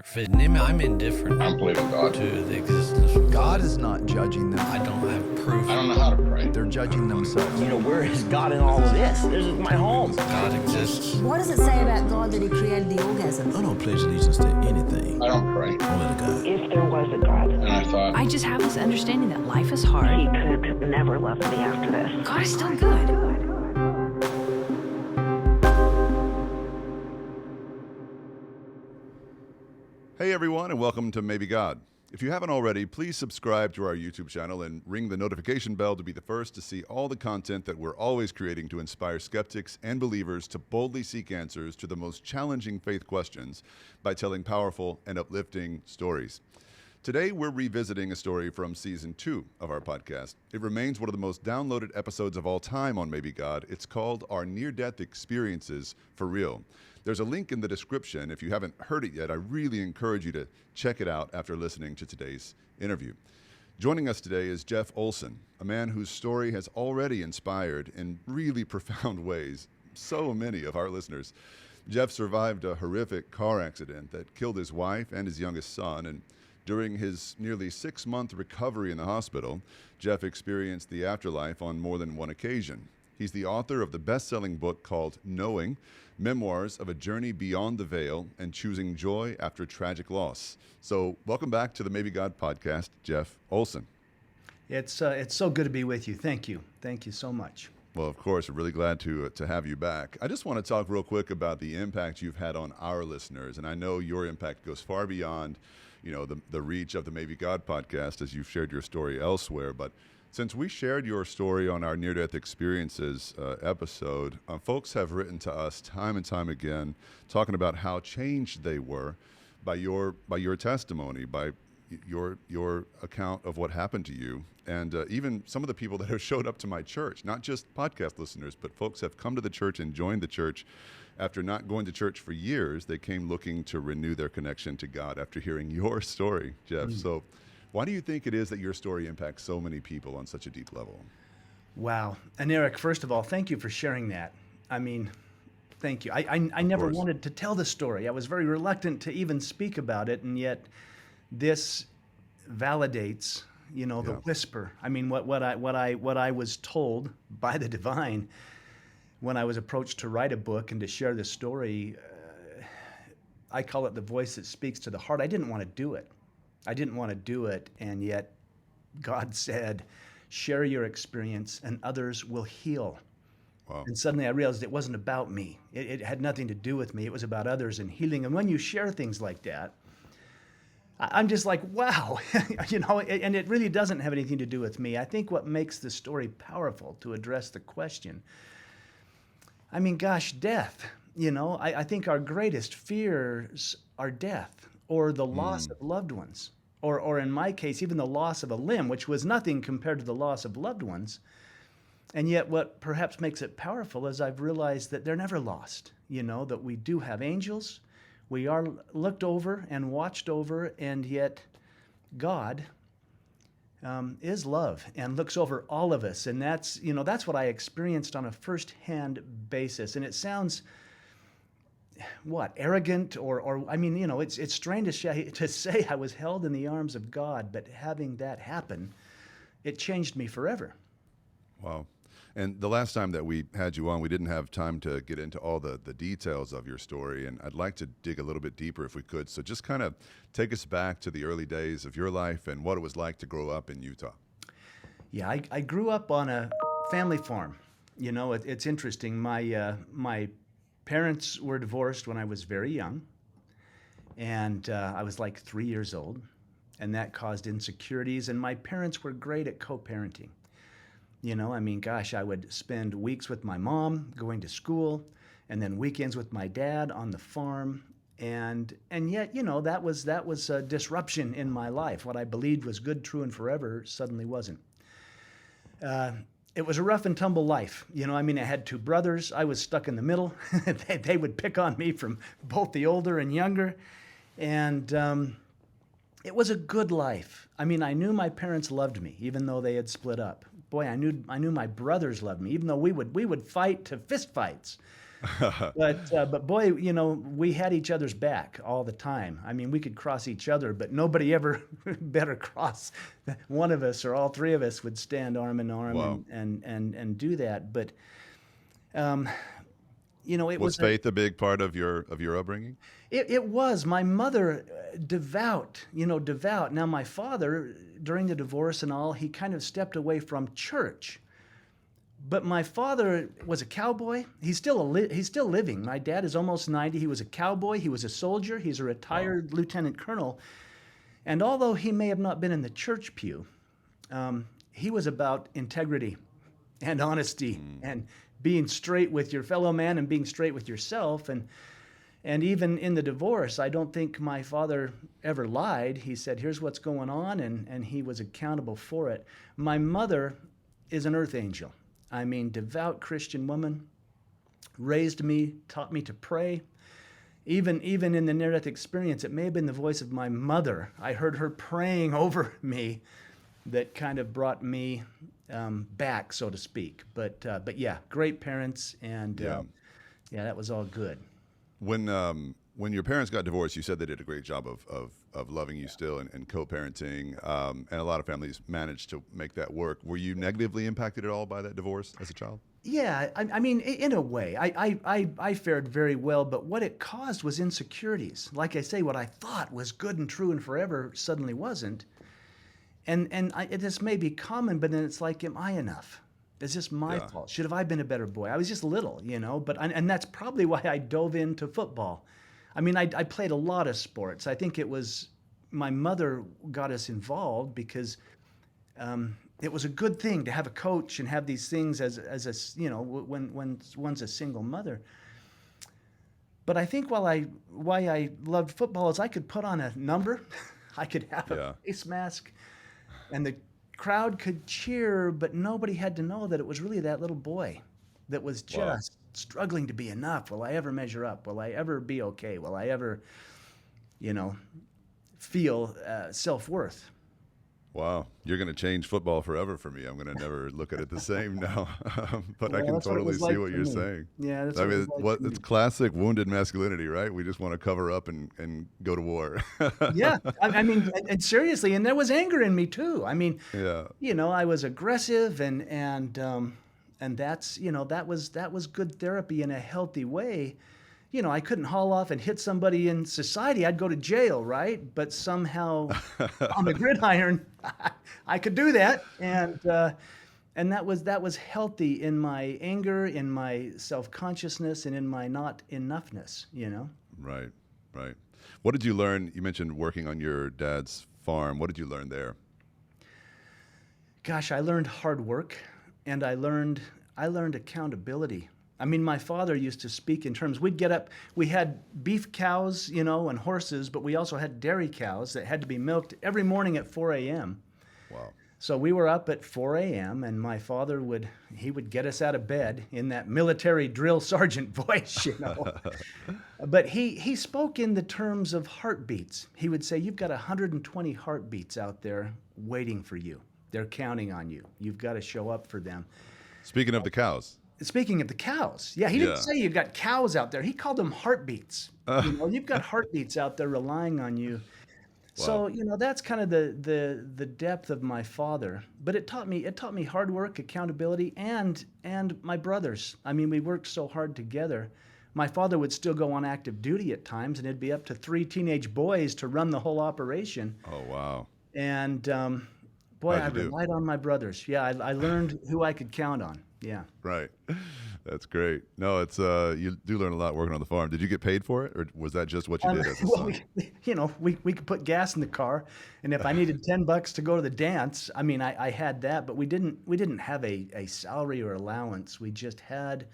Fitting him, I'm indifferent I don't believe in God. to the existence of God is not judging them. I don't have proof. I don't know how to pray. They're judging themselves. Where is God in all of this? This is my home. God exists. What does it say about God that he created the orgasm? I don't pledge allegiance to anything, I don't pray. only to God. If there was a God, And I thought, I just have this understanding that life is hard. he could never love me after this. God is still good. Hey everyone, and welcome to Maybe God. If you haven't already, please subscribe to our YouTube channel and ring the notification bell to be the first to see all the content that we're always creating to inspire skeptics and believers to boldly seek answers to the most challenging faith questions by telling powerful and uplifting stories. Today, we're revisiting a story from Season 2 of our podcast. It remains one of the most downloaded episodes of all time on Maybe God. It's called Our Near-Death Experiences for Real. There's a link in the description. If you haven't heard it yet, I really encourage you to check it out after listening to today's interview. Joining us today is Jeff Olsen, a man whose story has already inspired in really profound ways so many of our listeners. Jeff survived a horrific car accident that killed his wife and his youngest son, and during his nearly 6-month recovery in the hospital, Jeff experienced the afterlife on more than one occasion. He's the author of the best-selling book called Knowing, Memoirs of a Journey Beyond the Veil and Choosing Joy After Tragic Loss. So welcome back to the Maybe God podcast, Jeff Olsen. It's so good to be with you. Thank you. Thank you so much. Well, of course, we're really glad to have you back. I just want to talk real quick about the impact you've had on our listeners, and I know your impact goes far beyond the reach of the Maybe God podcast as you've shared your story elsewhere. But since we shared your story on our near-death experiences episode, folks have written to us time and time again talking about how changed they were by your testimony, by your account of what happened to you. And even some of the people that have showed up to my church, not just podcast listeners, but folks have come to the church and joined the church after not going to church for years. They came looking to renew their connection to God after hearing your story, Jeff. So why do you think it is that your story impacts so many people on such a deep level? Wow. And Eric, first of all, thank you for sharing that. I mean, thank you. I never wanted to tell the story. I was very reluctant to even speak about it, and yet this validates, the whisper. I mean, what I was told by the divine when I was approached to write a book and to share this story. I call it the voice that speaks to the heart. I didn't want to do it. And yet God said, share your experience and others will heal. Wow. And suddenly I realized it wasn't about me. It had nothing to do with me. It was about others and healing. And when you share things like that, I'm just like, wow, and it really doesn't have anything to do with me. I think what makes the story powerful, to address the question, I mean, gosh, death, I think our greatest fears are death or the loss of loved ones, or in my case, even the loss of a limb, which was nothing compared to the loss of loved ones. And yet what perhaps makes it powerful is I've realized that they're never lost, that we do have angels. We are looked over and watched over, and yet God is love and looks over all of us. And that's what I experienced on a first-hand basis. And it sounds, arrogant or I mean, it's strange to say I was held in the arms of God, but having that happen, it changed me forever. Wow. And the last time that we had you on, we didn't have time to get into all the details of your story, and I'd like to dig a little bit deeper if we could. So just kind of take us back to the early days of your life and what it was like to grow up in Utah. Yeah, I grew up on a family farm. It's interesting. My parents were divorced when I was very young, and I was like 3 years old, and that caused insecurities, and my parents were great at co-parenting. I would spend weeks with my mom going to school and then weekends with my dad on the farm. And yet, that was a disruption in my life. What I believed was good, true, and forever suddenly wasn't. It was a rough and tumble life. I had 2 brothers. I was stuck in the middle. They would pick on me from both the older and younger. And it was a good life. I knew my parents loved me, even though they had split up. Boy, I knew my brothers loved me, even though we would fight to fist fights. But boy, we had each other's back all the time. I mean, we could cross each other, but nobody ever better cross one of us, or all three of us would stand arm in arm. Wow. and do that. But it Was was faith a big part of your upbringing? It was. My mother, devout. Now my father, during the divorce and all, he kind of stepped away from church. But my father was a cowboy. He's still living. My dad is almost 90. He was a cowboy. He was a soldier. He's a retired lieutenant colonel. And although he may have not been in the church pew, he was about integrity and honesty and being straight with your fellow man and being straight with yourself. And even in the divorce, I don't think my father ever lied. He said, here's what's going on, and he was accountable for it. My mother is an earth angel. I mean, devout Christian woman, raised me, taught me to pray. Even in the near-death experience, it may have been the voice of my mother. I heard her praying over me that kind of brought me back, so to speak. But yeah, great parents, and yeah, that was all good. When your parents got divorced, you said they did a great job of loving you still and co-parenting, and a lot of families managed to make that work. Were you negatively impacted at all by that divorce as a child? Yeah, I mean, in a way, I fared very well, but what it caused was insecurities. Like I say, what I thought was good and true and forever suddenly wasn't. And this may be common, but then it's like, am I enough? Is this my fault? Should have I been a better boy? I was just little, and that's probably why I dove into football. I mean, I played a lot of sports. I think it was my mother got us involved because it was a good thing to have a coach and have these things as when one's a single mother. But I think why I loved football is I could put on a number, I could have a face mask, and the crowd could cheer, but nobody had to know that it was really that little boy that was just struggling to be enough. Will I ever measure up? Will I ever be okay? Will I ever, feel self-worth? Wow, you're going to change football forever for me. I'm going to never look at it the same now. But I can totally see what you're saying. Yeah, that's it's classic wounded masculinity, right? We just want to cover up and go to war. Yeah, I mean, and seriously, and there was anger in me too. I mean, I was aggressive, and that's that was good therapy in a healthy way. I couldn't haul off and hit somebody in society. I'd go to jail, right? But somehow on the gridiron, I could do that. And that was healthy in my anger, in my self-consciousness, and in my not enoughness, Right. What did you learn? You mentioned working on your dad's farm. What did you learn there? Gosh, I learned hard work, and I learned accountability. I mean, my father used to speak in terms, we'd get up, we had beef cows, and horses, but we also had dairy cows that had to be milked every morning at 4 a.m. Wow. So we were up at 4 a.m. and my father would get us out of bed in that military drill sergeant voice, But he spoke in the terms of heartbeats. He would say, you've got 120 heartbeats out there waiting for you. They're counting on you. You've got to show up for them. Speaking of the cows. Speaking of the cows, he didn't say you've got cows out there. He called them heartbeats. You've got heartbeats out there relying on you. Wow. So that's kind of the depth of my father. But it taught me hard work, accountability, and my brothers. I mean, we worked so hard together. My father would still go on active duty at times, and it'd be up to 3 teenage boys to run the whole operation. Oh wow! And boy, I relied on my brothers. Yeah, I learned who I could count on. Yeah. Right. That's great. No, it's you do learn a lot working on the farm. Did you get paid for it, or was that just what you did as a son? We could put gas in the car, and if I needed $10 to go to the dance, I mean, I had that, but we didn't have a salary or allowance. We just had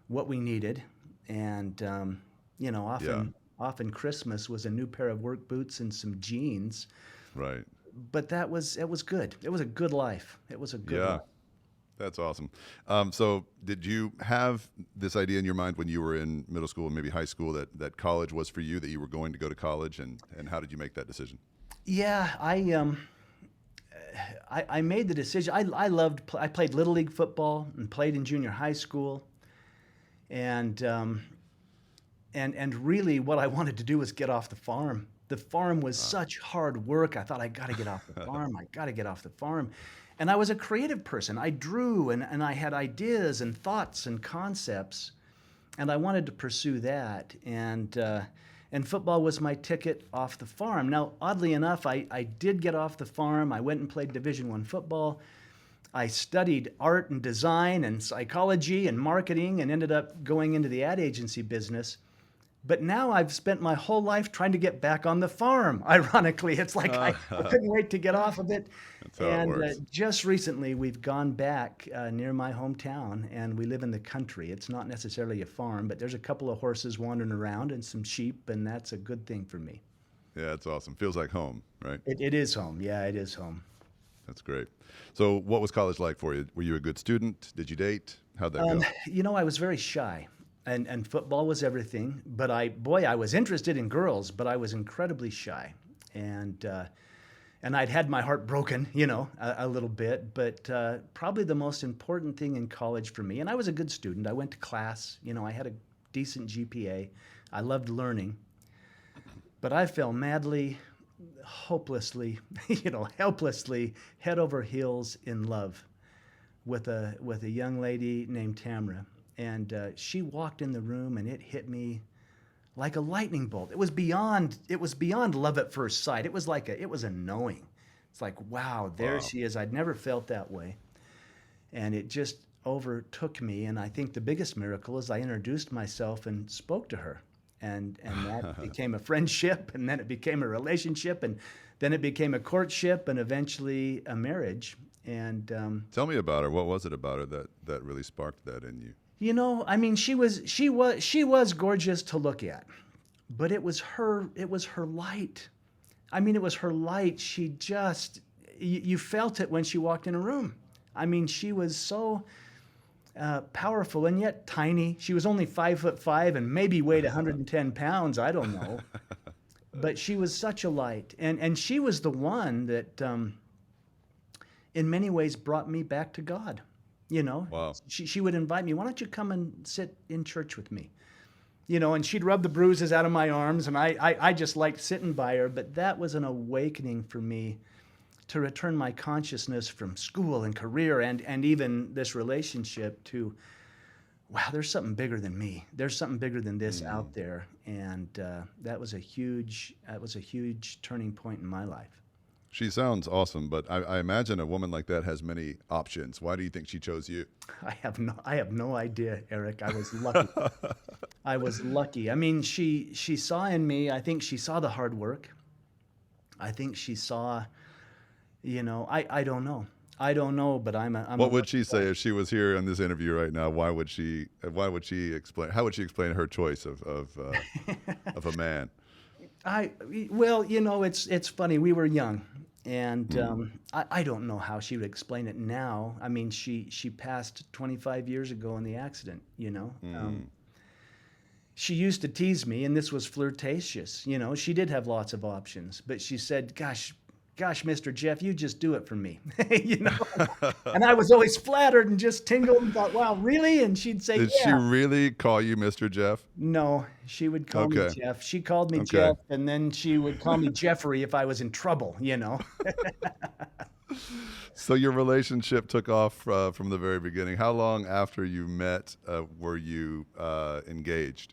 what we needed, and often Christmas was a new pair of work boots and some jeans. Right. But it was good. It was a good life. It was a good life. That's awesome. So did you have this idea in your mind when you were in middle school and maybe high school that college was for you, that you were going to go to college, and how did you make that decision? Yeah, I made the decision. I played Little League football and played in junior high school. And really what I wanted to do was get off the farm. The farm was such hard work. I thought, I got to get off the farm. I got to get off the farm. And I was a creative person. I drew and I had ideas and thoughts and concepts. And I wanted to pursue that. And football was my ticket off the farm. Now, oddly enough, I did get off the farm. I went and played Division I football. I studied art and design and psychology and marketing and ended up going into the ad agency business. But now I've spent my whole life trying to get back on the farm. Ironically, it's like I couldn't wait to get off of it. That's how it works. Just recently, we've gone back near my hometown, and we live in the country. It's not necessarily a farm, but there's a couple of horses wandering around and some sheep, and that's a good thing for me. Yeah, it's awesome. Feels like home, right? It is home. Yeah, it is home. That's great. So what was college like for you? Were you a good student? Did you date? How'd that go? You know, I was very shy. And football was everything, but I was interested in girls, but I was incredibly shy, and I'd had my heart broken, you know, a little bit. But probably the most important thing in college for me, and I was a good student. I went to class, you know, I had a decent GPA. I loved learning, but I fell madly, hopelessly, you know, helplessly, head over heels in love with a young lady named Tamra. And she walked in the room, and it hit me like a lightning bolt. It was beyond love at first sight. It was a knowing. It's like, wow, there she is. I'd never felt that way. And it just overtook me. And I think the biggest miracle is I introduced myself and spoke to her. And that became a friendship, and then it became a relationship, and then it became a courtship, and eventually a marriage. And Tell me about her. What was it about her that really sparked that in you? you know, I mean, she was gorgeous to look at, but it was her light. I mean, it was her light. She just, you felt it when she walked in a room. I mean, she was so powerful and yet tiny. She was only 5'5" and maybe weighed 110 pounds. I don't know. But she was such a light. And she was the one that, in many ways, brought me back to God. You know, wow. She would invite me, why don't you come and sit in church with me? You know, and she'd rub the bruises out of my arms, and I just liked sitting by her. But that was an awakening for me to return my consciousness from school and career and even this relationship to, wow, there's something bigger than me. There's something bigger than this out there. And that was a huge turning point in my life. She sounds awesome, but I imagine a woman like that has many options. Why do you think she chose you? I have no idea, Eric. I was lucky. I was lucky. I mean, she saw in me, I think she saw the hard work. I think she saw, you know, I don't know. I don't know, but I'm What would she say if she was here in this interview right now? How would she explain her choice of a man? Well, you know, it's funny. We were young, and I don't know how she would explain it now. I mean, she passed 25 years ago in the accident. You know, she used to tease me, and this was flirtatious. You know, she did have lots of options, but she said, "Gosh, Mr. Jeff, you just do it for me." You know, and I was always flattered and just tingled and thought, "Wow, really?" And she'd say, Did she really call you Mr. Jeff? No, she would call me Jeff. She called me Jeff, and then she would call me Jeffrey if I was in trouble, you know. So your relationship took off from the very beginning. How long after you met were you engaged?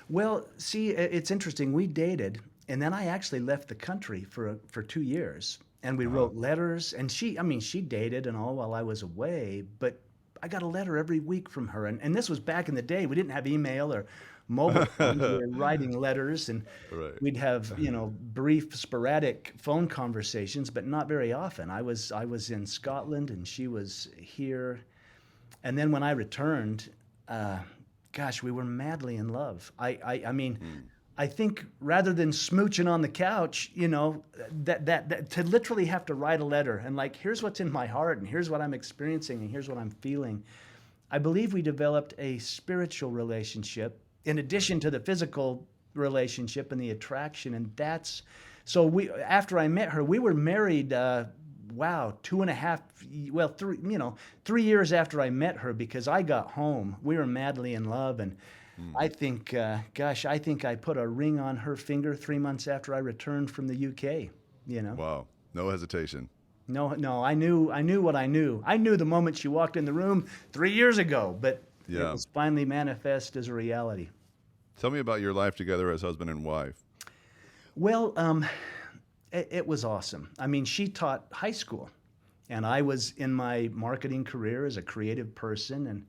Well, see, it's interesting. We dated, and then I actually left the country for 2 years, and we wrote letters. And she dated and all while I was away, but I got a letter every week from her. And this was back in the day. We didn't have email or mobile phones. We were writing letters, and we'd have, you know, brief, sporadic phone conversations, but not very often. I was in Scotland, and she was here. And then when I returned, gosh, we were madly in love. I mean, I think rather than smooching on the couch, you know, that to literally have to write a letter and like, here's what's in my heart, and here's what I'm experiencing, and here's what I'm feeling. I believe we developed a spiritual relationship in addition to the physical relationship and the attraction. And so after I met her, we were married, wow, 3 years after I met her, because I got home, we were madly in love, and I think, I think I put a ring on her finger 3 months after I returned from the UK. Wow. No hesitation. No, I knew what I knew. I knew the moment she walked in the room 3 years ago, but it Yeah. was finally manifest as a reality. Tell me about your life together as husband and wife. Well, it was awesome. I mean, she taught high school, and I was in my marketing career as a creative person,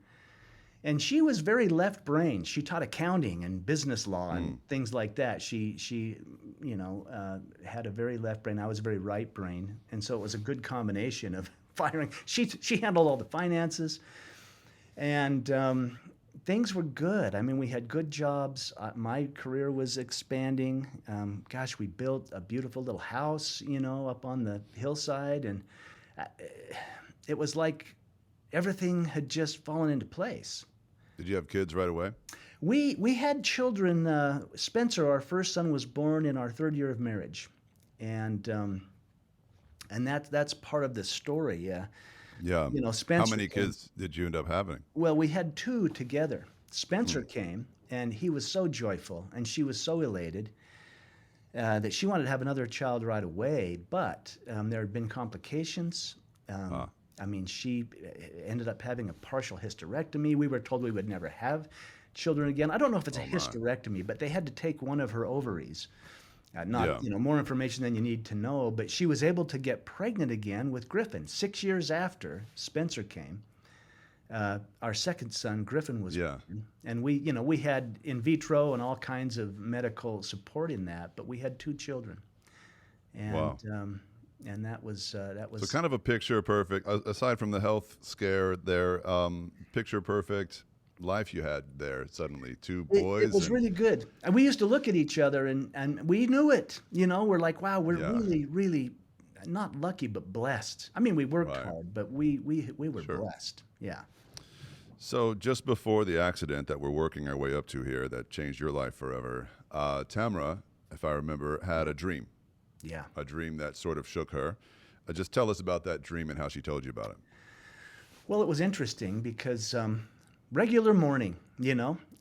and she was very left-brained. She taught accounting and business law and things like that. She had a very left brain. I was very right brain, and so it was a good combination of firing. She handled all the finances, and things were good. I mean, we had good jobs. My career was expanding. We built a beautiful little house, up on the hillside, and it was like everything had just fallen into place. Did you have kids right away? We had children. Spencer, our first son, was born in our third year of marriage, and that's part of the story. Yeah. Yeah. Spencer. How many kids did you end up having? Well, we had two together. Spencer came, and he was so joyful, and she was so elated that she wanted to have another child right away. But there had been complications. I mean, she ended up having a partial hysterectomy. We were told we would never have children again. I don't know if it's a hysterectomy, but they had to take one of her ovaries. More information than you need to know, but she was able to get pregnant again with Griffin 6 years after Spencer came. Our second son, Griffin, was born, and we had in vitro and all kinds of medical support in that, but we had two children, and Wow. And that was So kind of a picture perfect, aside from the health scare there, picture perfect life you had there suddenly. Two boys. It was really good. And we used to look at each other and we knew it. We're like, wow, we're really, really not lucky, but blessed. I mean, we worked hard, but we were blessed. Yeah. So just before the accident that we're working our way up to here that changed your life forever, Tamara, if I remember, had a dream. Yeah. A dream that sort of shook her. Just tell us about that dream and how she told you about it. Well, it was interesting because regular morning,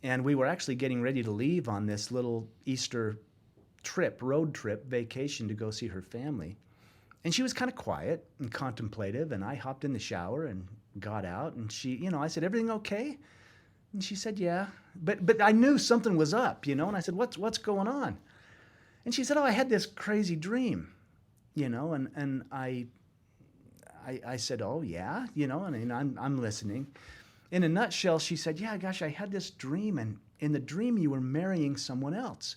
and we were actually getting ready to leave on this little Easter road trip, vacation to go see her family. And she was kind of quiet and contemplative, and I hopped in the shower and got out, and she, I said, "Everything okay?" And she said, "Yeah." But I knew something was up, and I said, "What's going on?" And she said, "Oh, I had this crazy dream," and I said, "Oh yeah," and I'm listening. In a nutshell, she said, "Yeah, gosh, I had this dream, and in the dream you were marrying someone else."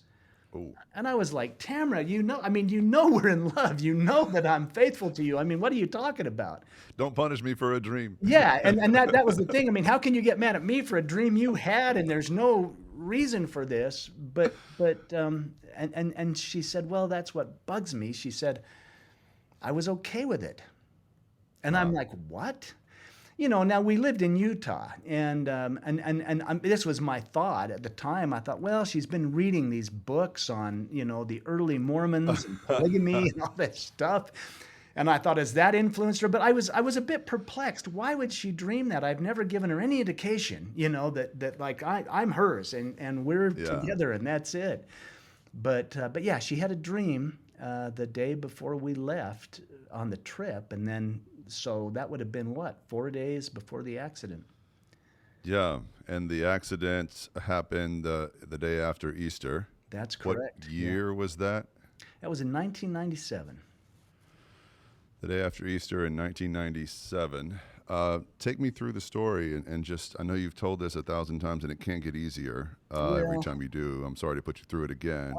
Ooh. And I was like, "Tamara, we're in love. You know that I'm faithful to you. I mean, what are you talking about?" Don't punish me for a dream. Yeah, and that was the thing. I mean, how can you get mad at me for a dream you had and there's no reason for this? And she said, "Well, that's what bugs me." She said, "I was okay with it." And I'm like, "What?" Now we lived in Utah, and this was my thought at the time. I thought, well, she's been reading these books on, the early Mormons and polygamy and all that stuff. And I thought, has that influenced her? But I was a bit perplexed. Why would she dream that? I've never given her any indication, that like I'm hers and we're together and that's it. But yeah, she had a dream the day before we left on the trip, and then so that would have been 4 days before the accident. Yeah, and the accident happened the day after Easter. That's correct. What year was that? That was in 1997. The day after Easter in 1997. Take me through the story and just, I know you've told this 1,000 times and it can't get easier every time you do. I'm sorry to put you through it again.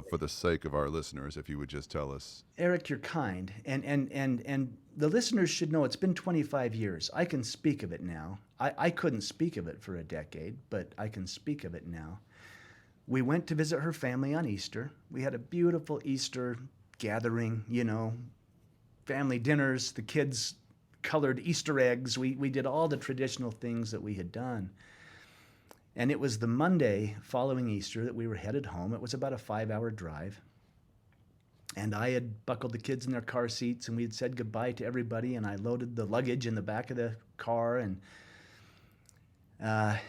For the sake of our listeners, if you would just tell us. Eric, you're kind. And the listeners should know it's been 25 years. I can speak of it now. I couldn't speak of it for a decade, but I can speak of it now. We went to visit her family on Easter. We had a beautiful Easter gathering, family dinners, the kids colored Easter eggs. We did all the traditional things that we had done. And it was the Monday following Easter that we were headed home. It was about a 5-hour drive. And I had buckled the kids in their car seats, and we had said goodbye to everybody, and I loaded the luggage in the back of the car, and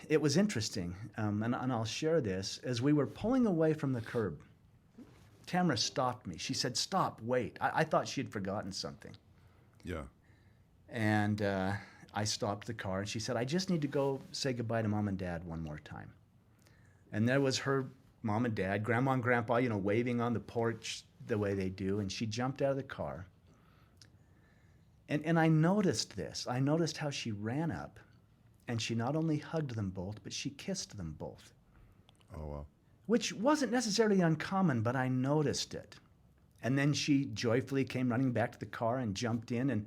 it was interesting, and I'll share this. As we were pulling away from the curb, Tamara stopped me. She said, "Stop, wait." I thought she had forgotten something. Yeah. And I stopped the car, and she said, "I just need to go say goodbye to Mom and Dad one more time." And there was her mom and dad, grandma and grandpa, waving on the porch the way they do, and she jumped out of the car. And I noticed this. I noticed how she ran up, and she not only hugged them both, but she kissed them both. Oh, wow. Which wasn't necessarily uncommon, but I noticed it. And then she joyfully came running back to the car and jumped in. And,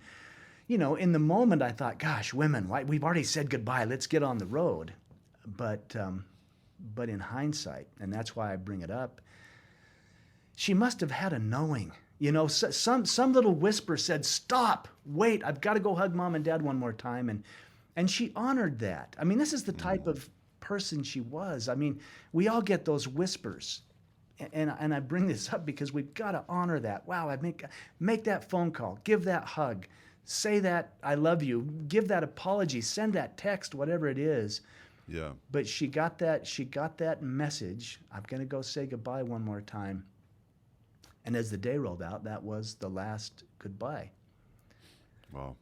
in the moment I thought, gosh, women, we've already said goodbye. Let's get on the road. But in hindsight, and that's why I bring it up, she must have had a knowing. Some little whisper said, "Stop, wait, I've got to go hug Mom and Dad one more time." And she honored that. I mean, this is the type of person she was. I mean, we all get those whispers. And I bring this up because we've got to honor that. Wow, I make that phone call, give that hug, say that I love you, give that apology, send that text, whatever it is. Yeah. But she got that message. I'm going to go say goodbye one more time. And as the day rolled out, that was the last goodbye. Wow.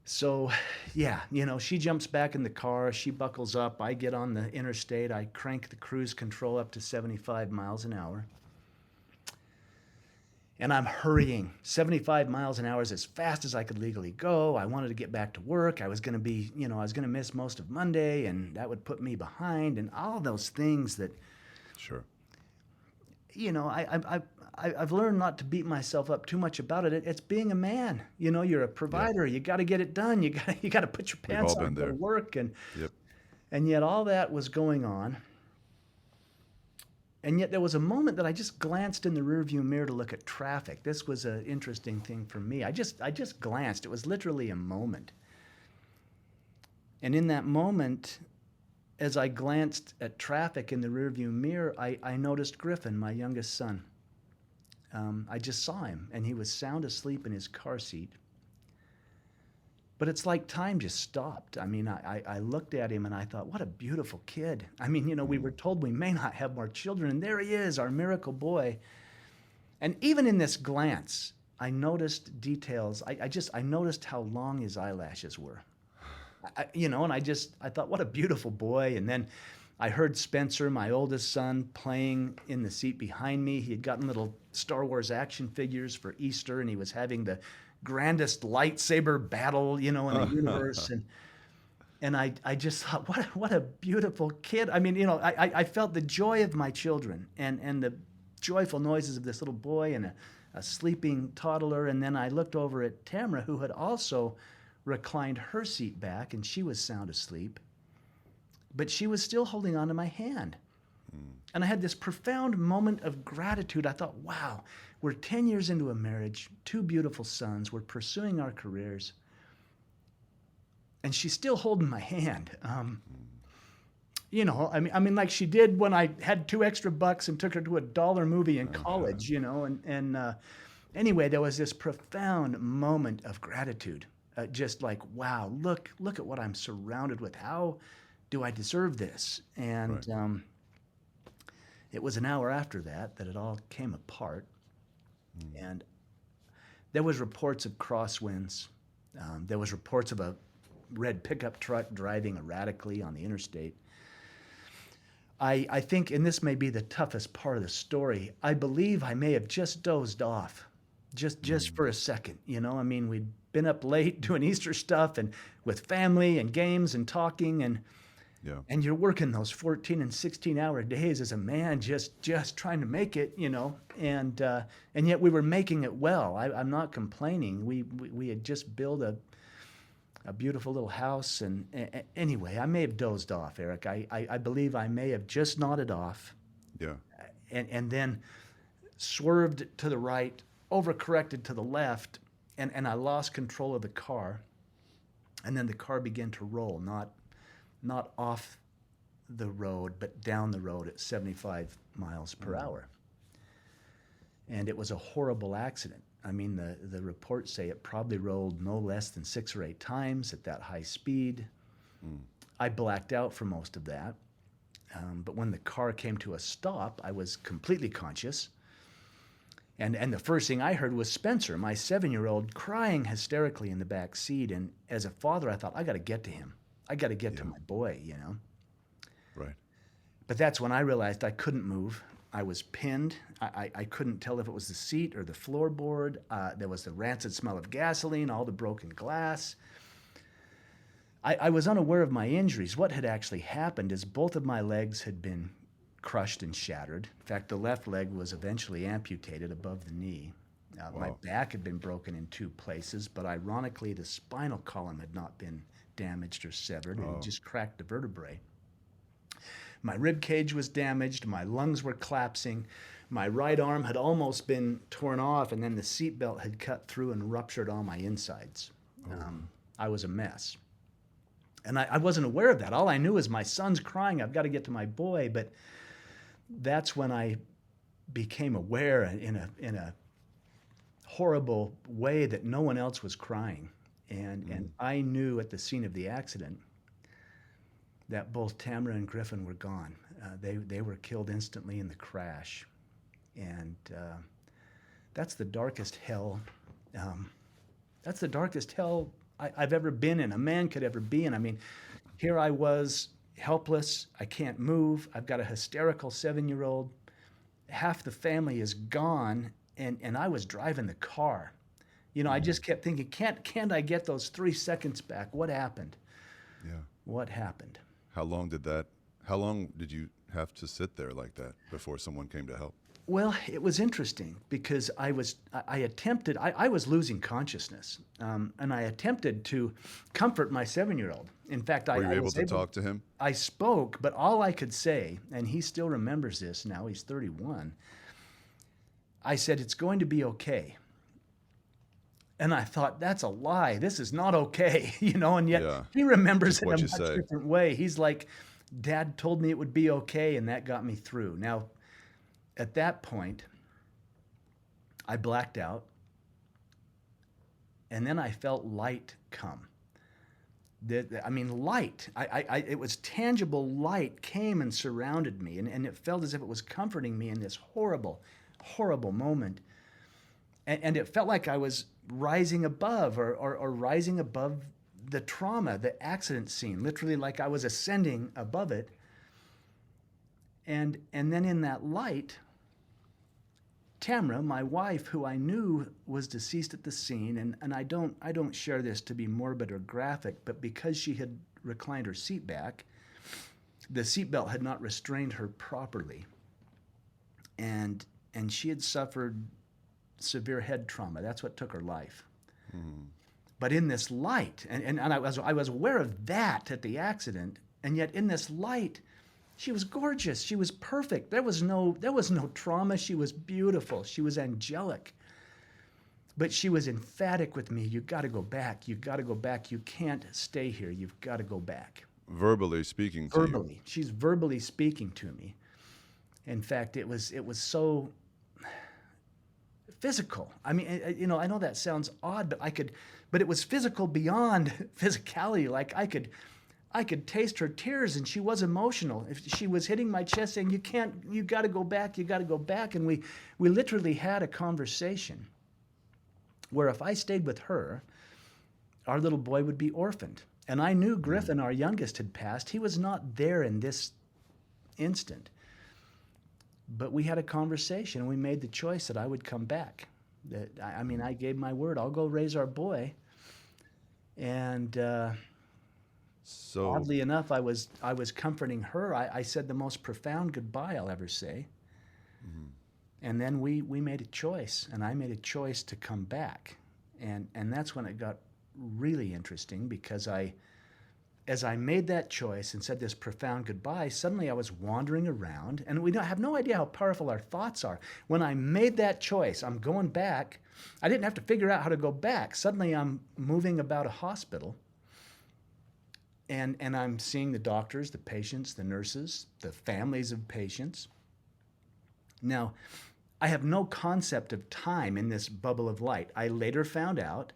So, yeah, she jumps back in the car, she buckles up, I get on the interstate, I crank the cruise control up to 75 miles an hour. And I'm hurrying. 75 miles an hour is as fast as I could legally go. I wanted to get back to work. I was going to miss most of Monday, and that would put me behind, and all those things that, Sure. I've learned not to beat myself up too much about it. It's being a man. You're a provider. Yeah. You got to get it done. You got to put your pants on, go to work, and yet all that was going on. And yet there was a moment that I just glanced in the rearview mirror to look at traffic. This was an interesting thing for me. I just glanced. It was literally a moment. And in that moment, as I glanced at traffic in the rearview mirror, I noticed Griffin, my youngest son. I just saw him, and he was sound asleep in his car seat. But it's like time just stopped. I mean, I looked at him and I thought, what a beautiful kid. I mean, we were told we may not have more children, and there he is, our miracle boy. And even in this glance, I noticed details. I noticed how long his eyelashes were. And I thought, what a beautiful boy. And then I heard Spencer, my oldest son, playing in the seat behind me. He had gotten little Star Wars action figures for Easter, and he was having the grandest lightsaber battle, in the universe. And I just thought, what a beautiful kid. I mean, I felt the joy of my children and the joyful noises of this little boy and a sleeping toddler. And then I looked over at Tamara, who had also reclined her seat back, and she was sound asleep. But she was still holding on to my hand. And I had this profound moment of gratitude. I thought, wow, we're 10 years into a marriage, 2 beautiful sons, we're pursuing our careers, and she's still holding my hand. I mean, like she did when I had $2 extra and took her to a $1 movie in college, anyway, there was this profound moment of gratitude. Just like, wow, look at what I'm surrounded with. How do I deserve this? And right. It was an hour after that it all came apart. And there was reports of crosswinds. There was reports of a red pickup truck driving erratically on the interstate. I think, and this may be the toughest part of the story, I believe I may have just dozed off, just for a second. I mean, we'd been up late doing Easter stuff and with family and games and talking, and you're working those 14 and 16-hour days as a man, just trying to make it, and yet we were making it well. I'm not complaining. We had just built a beautiful little house, and anyway, I may have dozed off, Eric. I believe I may have just nodded off. Yeah. And then swerved to the right, overcorrected to the left, and I lost control of the car, and then the car began to roll, not off the road, but down the road at 75 miles per hour. And it was a horrible accident. I mean, the reports say it probably rolled no less than 6 or 8 times at that high speed. I blacked out for most of that. But when the car came to a stop, I was completely conscious. And the first thing I heard was Spencer, my 7-year-old, crying hysterically in the back seat. And as a father, I thought, I got to get to him. I got to get to my boy, you know. Right. But that's when I realized I couldn't move. I was pinned. I couldn't tell if it was the seat or the floorboard. There was the rancid smell of gasoline, all the broken glass. I was unaware of my injuries. What had actually happened is both of my legs had been crushed and shattered. In fact, the left leg was eventually amputated above the knee. My back had been broken in 2 places, but ironically, the spinal column had not been damaged or severed, and just cracked the vertebrae. My rib cage was damaged, my lungs were collapsing, my right arm had almost been torn off, and then the seatbelt had cut through and ruptured all my insides. I was a mess. And I wasn't aware of that. All I knew is my son's crying, I've got to get to my boy, but that's when I became aware in a horrible way that no one else was crying. And I knew at the scene of the accident that both Tamara and Griffin were gone. They were killed instantly in the crash. And that's the darkest hell. That's the darkest hell I've ever been in, a man could ever be in. I mean, here I was, helpless. I can't move. I've got a hysterical 7-year-old. Half the family is gone, and I was driving the car. You know, I just kept thinking, can't I get those 3 seconds back? What happened? Yeah. What happened? How long did you have to sit there like that before someone came to help? Well, it was interesting because I was losing consciousness, and I attempted to comfort my 7-year-old. In fact, Were you able to talk to him? I spoke, but all I could say, and he still remembers this now, he's 31, I said, "It's going to be okay." And I thought, that's a lie. This is not okay, you know, and yet he remembers it in a much different way. He's like, "Dad told me it would be okay, and that got me through." Now, at that point, I blacked out, and then I felt light come. Light. It was tangible light came and surrounded me, and it felt as if it was comforting me in this horrible, horrible moment. And it felt like I was rising above or rising above the trauma, the accident scene, literally like I was ascending above it. And then in that light, Tamara, my wife, who I knew was deceased at the scene, and I don't share this to be morbid or graphic, but because she had reclined her seat back, the seatbelt had not restrained her properly. And she had suffered severe head trauma. That's what took her life. But in this light, and I was aware of that at the accident, and yet in this light, she was gorgeous. She was perfect. There was no trauma. She was beautiful. She was angelic. But she was emphatic with me. You got to go back. You got to go back. You can't stay here. You've got to go back. Verbally speaking to you. Verbally. She's verbally speaking to me. In fact, it was so physical. I mean, I know that sounds odd, but it was physical beyond physicality. Like I could taste her tears, and she was emotional. If she was hitting my chest saying, you got to go back, you got to go back. And we literally had a conversation where if I stayed with her, our little boy would be orphaned. And I knew Griffin, our youngest, had passed. He was not there in this instant. But we had a conversation, and we made the choice that I would come back. I gave my word, I'll go raise our boy. And so oddly enough, I was comforting her. I said the most profound goodbye I'll ever say. And then we made a choice, and I made a choice to come back. And that's when it got really interesting, because as I made that choice and said this profound goodbye, suddenly I was wandering around, and we have no idea how powerful our thoughts are. When I made that choice, I'm going back, I didn't have to figure out how to go back. Suddenly I'm moving about a hospital, and I'm seeing the doctors, the patients, the nurses, the families of patients. Now, I have no concept of time in this bubble of light. I later found out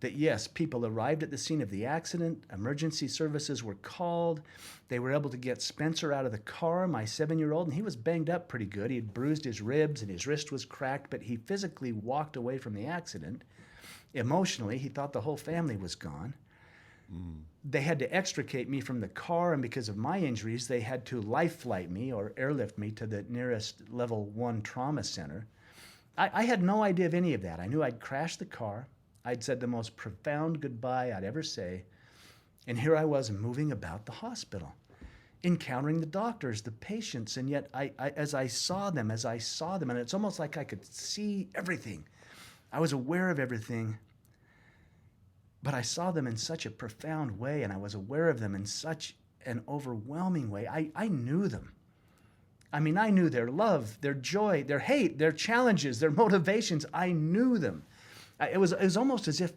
that yes, people arrived at the scene of the accident, emergency services were called, they were able to get Spencer out of the car, my 7-year-old, and he was banged up pretty good. He had bruised his ribs and his wrist was cracked, but he physically walked away from the accident. Emotionally, he thought the whole family was gone. They had to extricate me from the car, and because of my injuries, they had to life flight me or airlift me to the nearest level 1 trauma center. I had no idea of any of that. I knew I'd crashed the car. I'd said the most profound goodbye I'd ever say. And here I was moving about the hospital, encountering the doctors, the patients, and yet as I saw them, and it's almost like I could see everything. I was aware of everything. But I saw them in such a profound way, and I was aware of them in such an overwhelming way. I knew them. I mean, I knew their love, their joy, their hate, their challenges, their motivations. I knew them. It was almost as if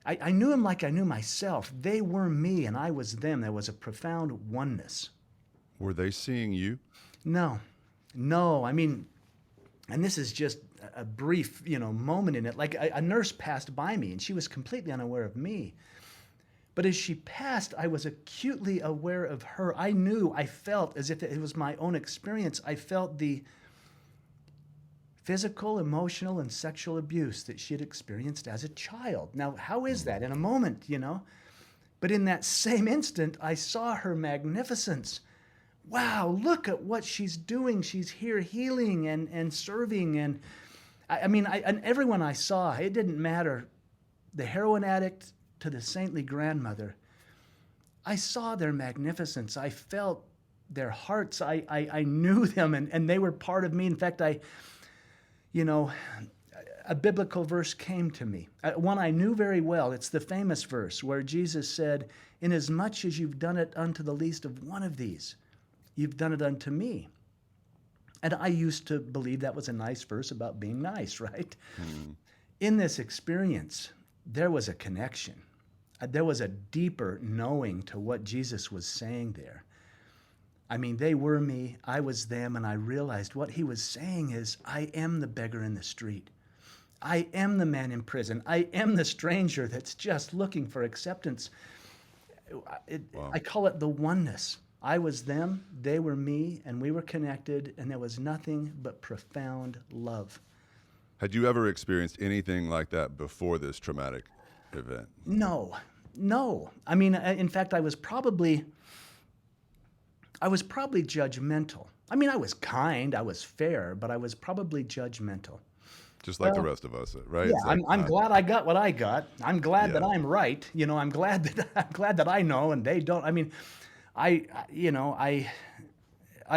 I knew them like I knew myself. They were me, and I was them. There was a profound oneness. Were they seeing you? No. I mean, and this is just a brief, moment in it. Like a nurse passed by me, and she was completely unaware of me. But as she passed, I was acutely aware of her. I felt as if it was my own experience. I felt the physical, emotional, and sexual abuse that she had experienced as a child. Now, how is that in a moment, But in that same instant, I saw her magnificence. Wow, look at what she's doing. She's here healing and serving. And and everyone I saw, it didn't matter, the heroin addict to the saintly grandmother. I saw their magnificence. I felt their hearts. I knew them, and they were part of me. In fact, a biblical verse came to me, one I knew very well. It's the famous verse where Jesus said, "Inasmuch as you've done it unto the least of one of these, you've done it unto me." And I used to believe that was a nice verse about being nice, right? In this experience, there was a connection. There was a deeper knowing to what Jesus was saying there. I mean, they were me, I was them, and I realized what he was saying is, I am the beggar in the street. I am the man in prison. I am the stranger that's just looking for acceptance. I call it the oneness. I was them, they were me, and we were connected, and there was nothing but profound love. Had you ever experienced anything like that before this traumatic event? No. I mean, in fact, I was probably judgmental. I mean, I was kind, I was fair, but I was probably judgmental. Just like the rest of us, right? Yeah, It's like, I'm glad I got what I got. I'm glad that I'm right. I'm glad that I know and they don't. I mean, I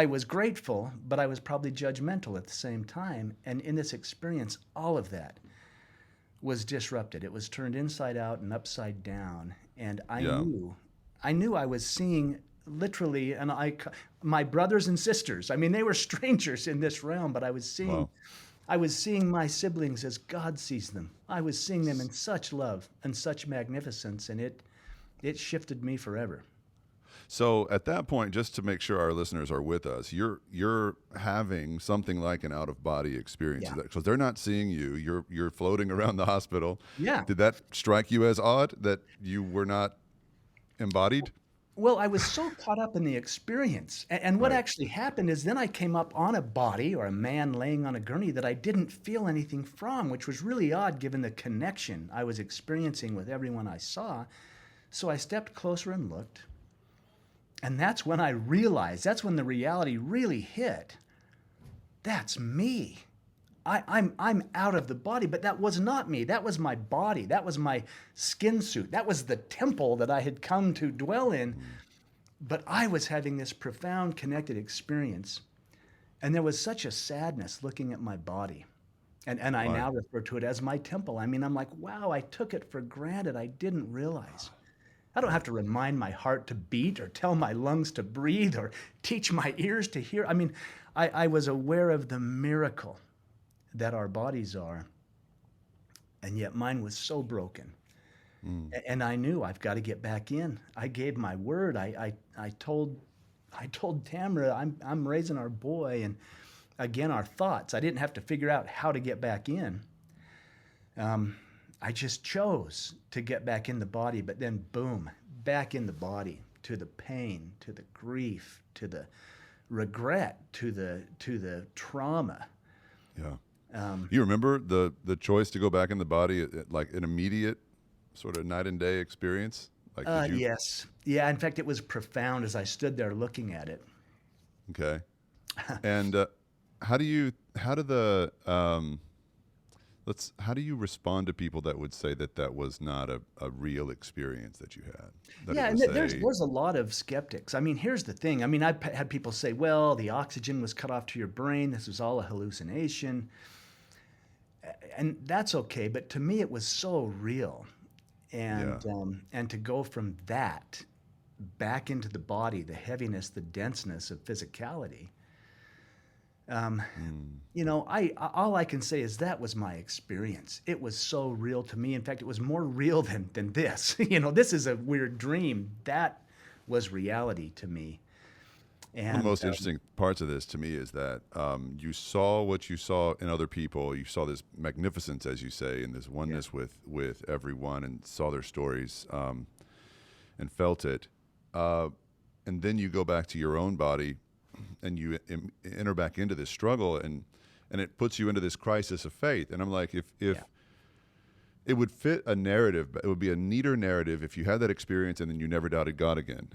was grateful, but I was probably judgmental at the same time. And in this experience, all of that was disrupted. It was turned inside out and upside down. And I knew I was seeing literally, and my brothers and sisters. I mean, they were strangers in this realm, but I was seeing my siblings as God sees them. I was seeing them in such love and such magnificence, and it shifted me forever. So at that point, just to make sure our listeners are with us, you're having something like an out-of-body experience, because they're not seeing you. You're floating around the hospital. Yeah. Did that strike you as odd that you were not embodied? Well, I was so caught up in the experience. And what actually happened is then I came up on a body or a man laying on a gurney that I didn't feel anything from, which was really odd given the connection I was experiencing with everyone I saw. So I stepped closer and looked. And that's when I realized, that's when the reality really hit. That's me. I'm out of the body, but that was not me. That was my body. That was my skin suit. That was the temple that I had come to dwell in. But I was having this profound connected experience. And there was such a sadness looking at my body. And I now refer to it as my temple. I mean, I'm like, wow, I took it for granted. I didn't realize. I don't have to remind my heart to beat or tell my lungs to breathe or teach my ears to hear. I mean, I was aware of the miracle that our bodies are, and yet mine was so broken. And I knew I've got to get back in. I gave my word. I told Tamara I'm raising our boy, again, our thoughts. I didn't have to figure out how to get back in. I just chose to get back in the body, but then boom, back in the body, to the pain, to the grief, to the regret, to the trauma. Yeah. You remember the choice to go back in the body, like an immediate sort of night and day experience? Like, did you? Yes. Yeah. In fact, it was profound as I stood there looking at it. Okay. And how do you respond to people that would say that was not a real experience that you had? That Yeah, it and was there's a lot of skeptics. I mean, here's the thing. I mean, I've had people say, well, the oxygen was cut off to your brain. This was all a hallucination. And that's okay. But to me, it was so real. And to go from that back into the body, the heaviness, the denseness of physicality, you know, all I can say is that was my experience. It was so real to me. In fact, it was more real than this. You know, this is a weird dream. That was reality to me. And one of the most interesting parts of this to me is that you saw what you saw in other people. You saw this magnificence, as you say, and this oneness with everyone, and saw their stories and felt it. And then you go back to your own body and you enter back into this struggle, and it puts you into this crisis of faith. And I'm like, if it would fit a narrative, but it would be a neater narrative if you had that experience and then you never doubted God again.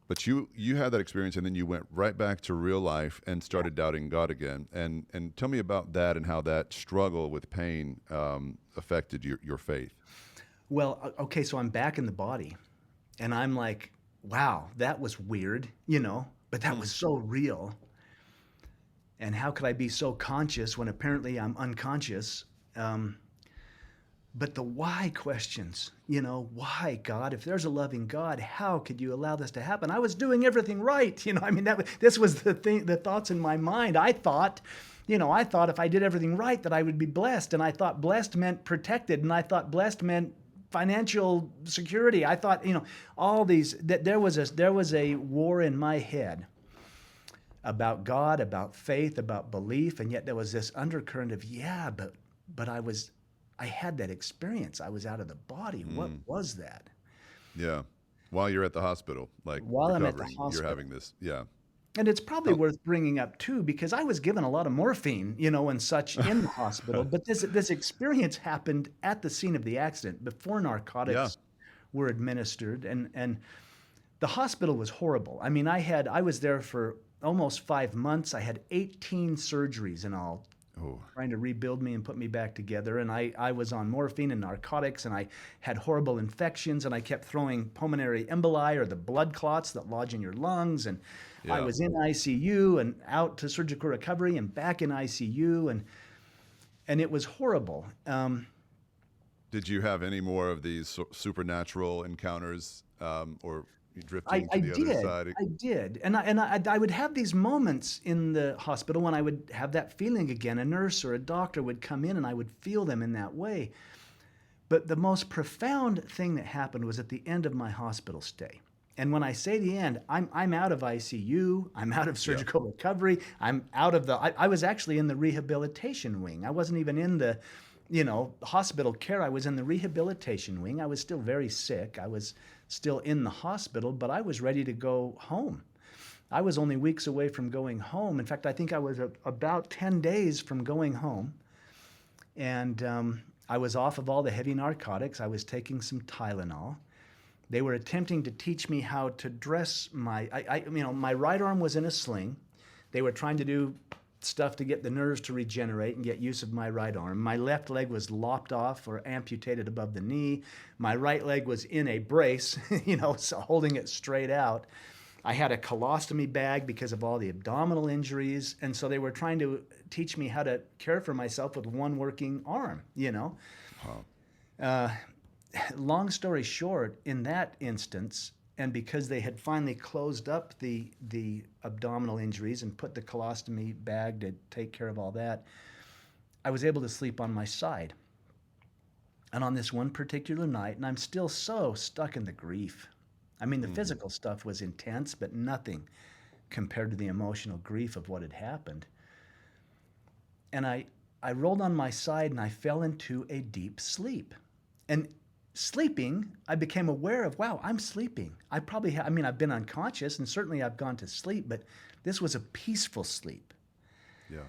But you had that experience and then you went right back to real life and started doubting God again. And tell me about that and how that struggle with pain affected your faith. Well, okay, so I'm back in the body, and I'm like, wow, that was weird, you know, but that was so real. And how could I be so conscious when apparently I'm unconscious? But the why questions, you know, why, God? If there's a loving God, how could you allow this to happen? I was doing everything right, you know. I mean, this was the thoughts in my mind. I thought if I did everything right that I would be blessed, and I thought blessed meant protected, and I thought blessed meant financial security. I thought, you know, all these, that there was a war in my head about God, about faith, about belief, and yet there was this undercurrent of, but I had that experience. I was out of the body. What was that? Yeah. While you're at the hospital, like while I'm at the recovering, hospital, you're having this. Yeah. And it's probably worth bringing up too, because I was given a lot of morphine, you know, and such in the hospital. But this experience happened at the scene of the accident before narcotics were administered, and the hospital was horrible. I mean, I was there for almost 5 months. I had 18 surgeries in all, trying to rebuild me and put me back together. And I was on morphine and narcotics, and I had horrible infections, and I kept throwing pulmonary emboli, or the blood clots that lodge in your lungs. And I was in ICU and out to surgical recovery and back in ICU, and it was horrible. Did you have any more of these supernatural encounters, or drifting to the other side? I did. And I would have these moments in the hospital when I would have that feeling again. A nurse or a doctor would come in and I would feel them in that way. But the most profound thing that happened was at the end of my hospital stay. And when I say the end, I'm out of ICU, I'm out of surgical recovery, I'm out of I was actually in the rehabilitation wing. I wasn't even in the, you know, hospital care. I was in the rehabilitation wing. I was still very sick. I was still in the hospital, but I was ready to go home. I was only weeks away from going home. In fact, I think I was about 10 days from going home. And I was off of all the heavy narcotics. I was taking some Tylenol. They were attempting to teach me how to dress my right arm was in a sling. They were trying to do stuff to get the nerves to regenerate and get use of my right arm. My left leg was lopped off or amputated above the knee. My right leg was in a brace, you know, so holding it straight out. I had a colostomy bag because of all the abdominal injuries. And so they were trying to teach me how to care for myself with one working arm, you know. Wow. Long story short, in that instance, and because they had finally closed up the abdominal injuries and put the colostomy bag to take care of all that, I was able to sleep on my side. And on this one particular night, and I'm still so stuck in the grief. I mean, the physical stuff was intense, but nothing compared to the emotional grief of what had happened. And I rolled on my side and I fell into a deep sleep. And sleeping, I became aware of, wow, I'm sleeping. I probably, I've been unconscious and certainly I've gone to sleep, but this was a peaceful sleep. Yeah.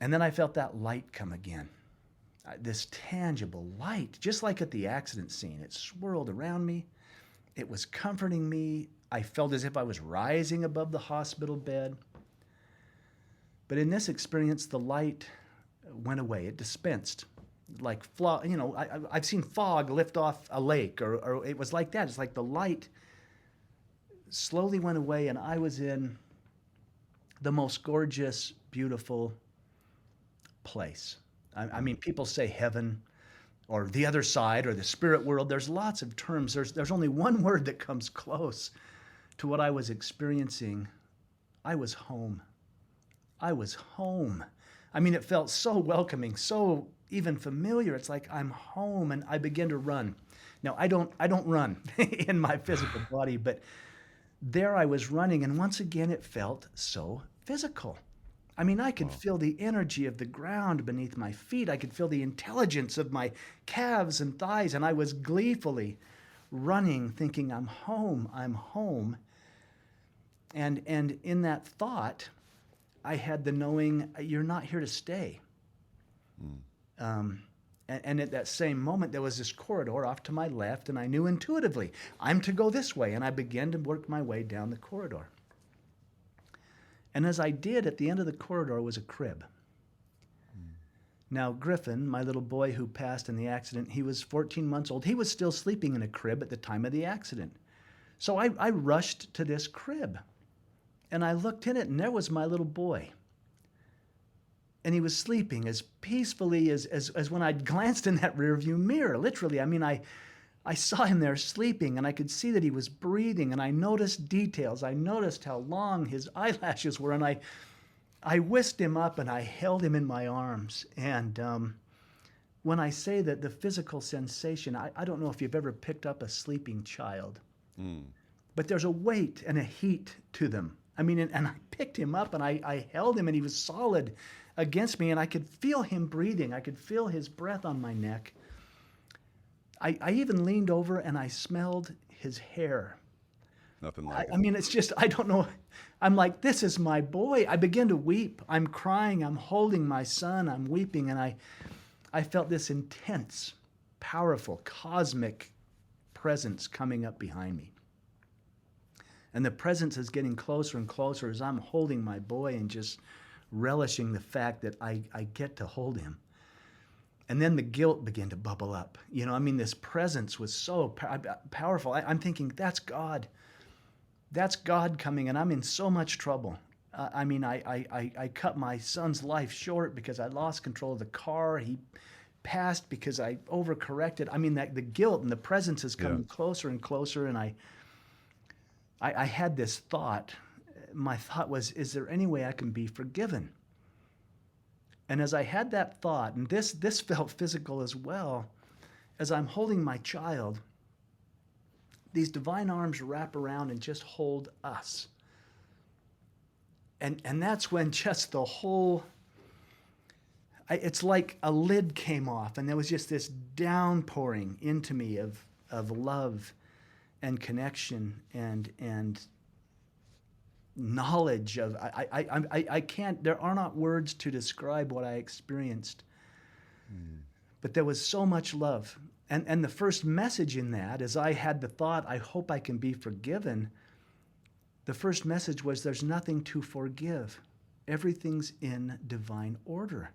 And then I felt that light come again. This tangible light, just like at the accident scene. It swirled around me. It was comforting me. I felt as if I was rising above the hospital bed. But in this experience, the light went away. It dispensed. Like, I've seen fog lift off a lake, or it was like that. It's like the light slowly went away, and I was in the most gorgeous, beautiful place. I mean, people say heaven or the other side or the spirit world. There's lots of terms. There's only one word that comes close to what I was experiencing. I was home. I was home. I mean, it felt so welcoming, so even familiar. It's like I'm home, and I began to run. Now, I don't run in my physical body, but there I was running, and once again, it felt so physical. I mean, I could feel the energy of the ground beneath my feet. I could feel the intelligence of my calves and thighs, and I was gleefully running, thinking, I'm home, I'm home. And in that thought, I had the knowing, you're not here to stay. And at that same moment, there was this corridor off to my left, and I knew intuitively, I'm to go this way, and I began to work my way down the corridor. And as I did, at the end of the corridor was a crib. Now, Griffin, my little boy who passed in the accident, he was 14 months old. He was still sleeping in a crib at the time of the accident. So I rushed to this crib, and I looked in it, and there was my little boy. And he was sleeping as peacefully as when I'd glanced in that rearview mirror, literally. I mean, I saw him there sleeping, and I could see that he was breathing, and I noticed details. I noticed how long his eyelashes were, and I whisked him up, and I held him in my arms. And when I say that the physical sensation, I don't know if you've ever picked up a sleeping child, but there's a weight and a heat to them. I mean, and I picked him up, and I held him, and he was solid against me, and I could feel him breathing. I could feel his breath on my neck. I even leaned over, and I smelled his hair. Nothing like it. I mean, it's just, I don't know. I'm like, this is my boy. I begin to weep. I'm crying. I'm holding my son. I'm weeping, and I felt this intense, powerful, cosmic presence coming up behind me. And the presence is getting closer and closer as I'm holding my boy and just relishing the fact that I get to hold him. And then the guilt began to bubble up. You know, I mean, this presence was so powerful. I'm thinking, that's God. That's God coming, and I'm in so much trouble. I mean, I cut my son's life short because I lost control of the car. He passed because I overcorrected. I mean, the guilt and the presence is coming closer and closer, and I had this thought. My thought was, is there any way I can be forgiven? And as I had that thought, and this felt physical as well, as I'm holding my child, these divine arms wrap around and just hold us. And that's when just the whole, it's like a lid came off, and there was just this downpouring into me of love and connection and knowledge of, I can't, there are not words to describe what I experienced. But there was so much love. And the first message in that, as I had the thought, I hope I can be forgiven, the first message was, there's nothing to forgive. Everything's in divine order.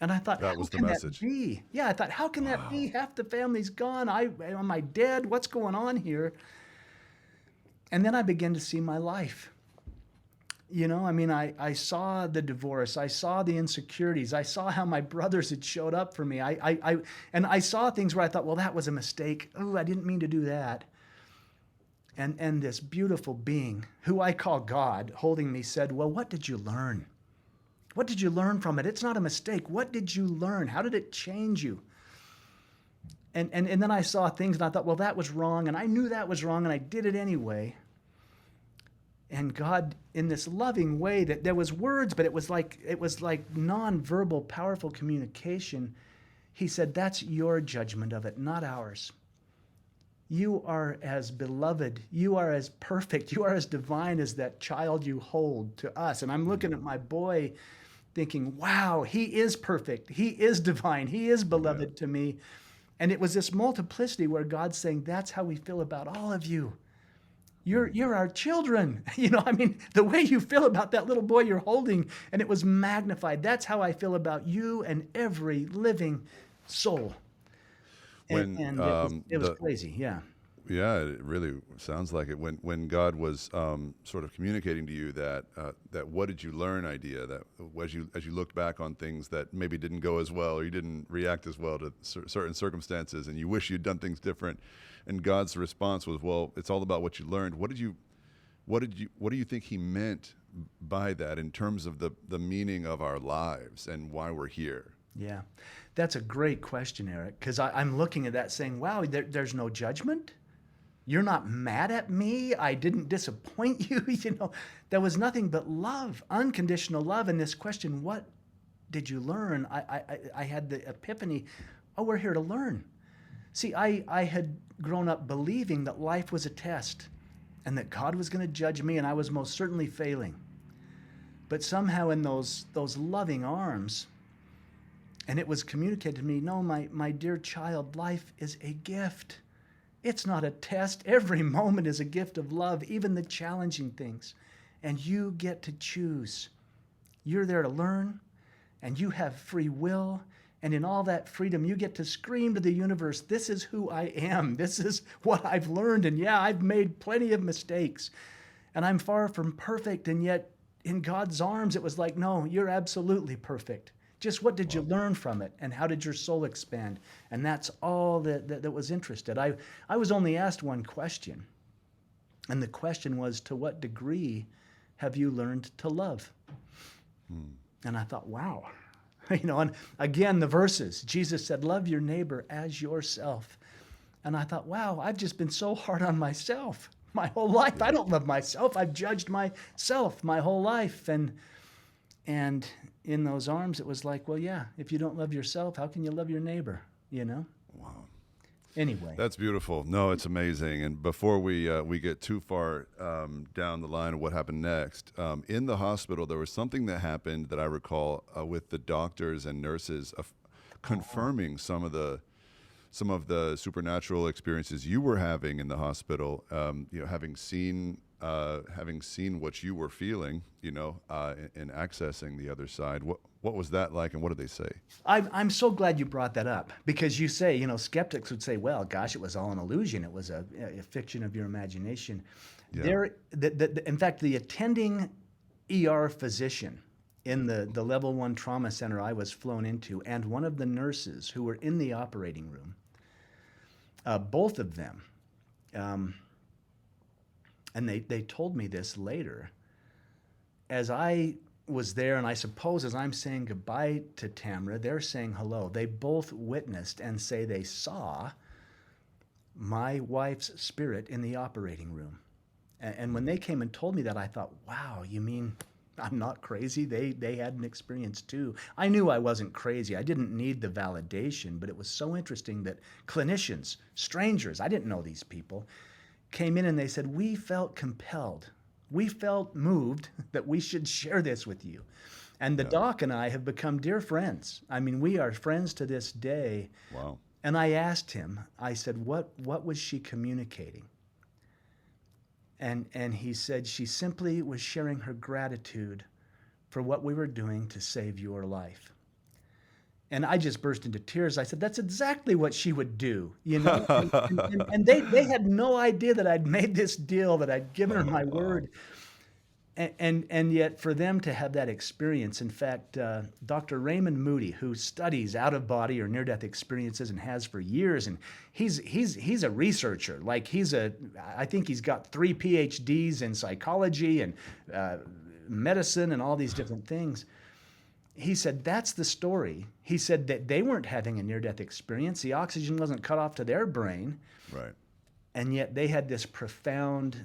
And I thought, that how was the can message. that be? Yeah, I thought, how can that be? Half the family's gone. Am I dead? What's going on here? And then I began to see my life. You know, I mean, I saw the divorce. I saw the insecurities. I saw how my brothers had showed up for me. And I saw things where I thought, well, that was a mistake. Oh, I didn't mean to do that. And this beautiful being, who I call God, holding me, said, well, what did you learn? What did you learn from it? It's not a mistake. What did you learn? How did it change you? And then I saw things, and I thought, well, that was wrong, and I knew that was wrong, and I did it anyway. And God, in this loving way, that there was words, but it was like nonverbal, powerful communication. He said, that's your judgment of it, not ours. You are as beloved, you are as perfect, you are as divine as that child you hold to us. And I'm looking at my boy thinking, wow, he is perfect, he is divine, he is beloved to me. And it was this multiplicity where God's saying, that's how we feel about all of you. You're our children. The way you feel about that little boy you're holding, and it was magnified. That's how I feel about you and every living soul. And it was crazy, yeah. Yeah, it really sounds like it. When God was sort of communicating to you that what did you learn idea, that as you looked back on things that maybe didn't go as well, or you didn't react as well to certain circumstances, and you wish you'd done things different, and God's response was, well, it's all about what you learned. What do you think He meant by that in terms of the meaning of our lives and why we're here? Yeah, that's a great question, Eric, because I'm looking at that saying, wow, there's no judgment. You're not mad at me. I didn't disappoint you. There was nothing but love, unconditional love. And this question, what did you learn? I had the epiphany, oh, we're here to learn. See, I had grown up believing that life was a test and that God was going to judge me, and I was most certainly failing. But somehow in those loving arms, and it was communicated to me, no, my dear child, life is a gift. It's not a test. Every moment is a gift of love, even the challenging things. And you get to choose. You're there to learn, and you have free will. And in all that freedom, you get to scream to the universe, this is who I am. This is what I've learned. And yeah, I've made plenty of mistakes. And I'm far from perfect. And yet, in God's arms, it was like, no, you're absolutely perfect. Just what did you learn from it, and how did your soul expand? And that's all that was interested. I was only asked one question, and the question was, to what degree have you learned to love? And I thought, wow. And again, the verses, Jesus said, love your neighbor as yourself. And I thought, wow, I've just been so hard on myself my whole life. I don't love myself. I've judged myself my whole life. And in those arms, it was like, well, yeah, if you don't love yourself, how can you love your neighbor, Wow. Anyway. That's beautiful. No, it's amazing. And before we get too far down the line of what happened next, in the hospital, there was something that happened that I recall with the doctors and nurses confirming some of the supernatural experiences you were having in the hospital, having seen what you were feeling, and accessing the other side. What was that like, and what did they say? I'm so glad you brought that up, because you say, skeptics would say, well, gosh, it was all an illusion. It was a fiction of your imagination. Yeah. In fact, the attending ER physician in the level 1 trauma center I was flown into, and one of the nurses who were in the operating room, both of them, and they told me this later, as I was there, and I suppose as I'm saying goodbye to Tamra, they're saying hello. They both witnessed and say they saw my wife's spirit in the operating room. And when they came and told me that, I thought, wow, you mean I'm not crazy? They had an experience too. I knew I wasn't crazy. I didn't need the validation, but it was so interesting that clinicians, strangers, I didn't know these people, came in and they said, we felt compelled. We felt moved that we should share this with you. And the doc and I have become dear friends. I mean, we are friends to this day. Wow. And I asked him, I said, what was she communicating? And he said, she simply was sharing her gratitude for what we were doing to save your life. And I just burst into tears. I said, that's exactly what she would do, And they had no idea that I'd made this deal, that I'd given her my word. And yet for them to have that experience, in fact, Dr. Raymond Moody, who studies out-of-body or near-death experiences and has for years, and he's a researcher. Like I think he's got 3 PhDs in psychology and medicine and all these different things. He said, that's the story. He said that they weren't having a near-death experience. The oxygen wasn't cut off to their brain. Right. And yet they had this profound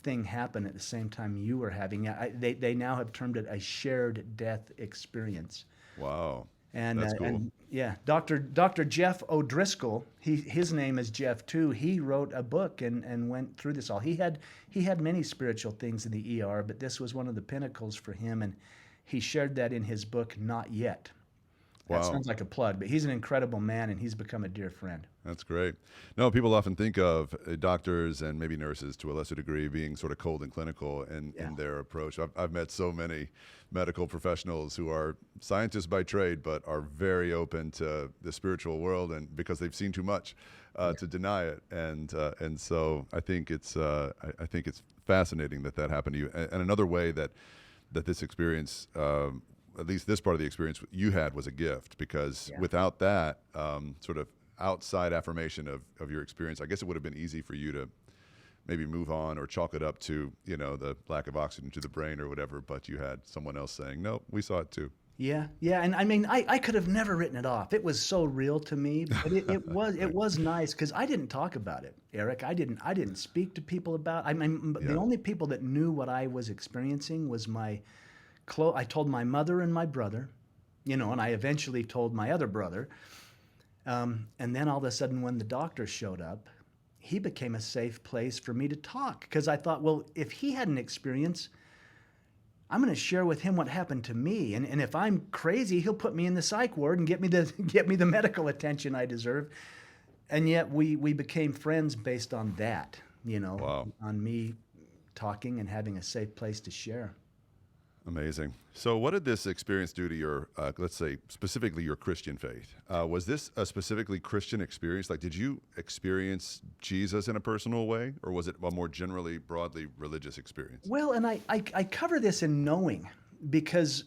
thing happen at the same time you were having it. They now have termed it a shared death experience. Wow. And, That's cool. and yeah, Dr. Jeff O'Driscoll, his name is Jeff too. He wrote a book and went through this all. He had many spiritual things in the ER, but this was one of the pinnacles for him, and he shared that in his book, Not Yet. That Wow. sounds like a plug, but he's an incredible man, and he's become a dear friend. That's great. No, people often think of doctors and maybe nurses to a lesser degree being sort of cold and clinical in their approach. I've met so many medical professionals who are scientists by trade, but are very open to the spiritual world, and because they've seen too much to deny it. And so I think it's fascinating that happened to you. And another way that this experience, at least this part of the experience you had, was a gift, because without that sort of outside affirmation of your experience, I guess it would have been easy for you to maybe move on or chalk it up to, the lack of oxygen to the brain or whatever, but you had someone else saying, no, we saw it too. Yeah, and I mean, I could have never written it off. It was so real to me, but it was nice because I didn't talk about it, Eric. I didn't speak to people about. The only people that knew what I was experiencing was I told my mother and my brother, and I eventually told my other brother. And then all of a sudden, when the doctor showed up, he became a safe place for me to talk, because I thought, well, if he had an experience, I'm going to share with him what happened to me. And if I'm crazy, he'll put me in the psych ward and get me the medical attention I deserve. And yet we became friends based on that, Wow. on me talking and having a safe place to share. Amazing. So what did this experience do to your, let's say, specifically your Christian faith? Was this a specifically Christian experience? Like, did you experience Jesus in a personal way, or was it a more generally, broadly religious experience? Well, and I cover this in knowing, because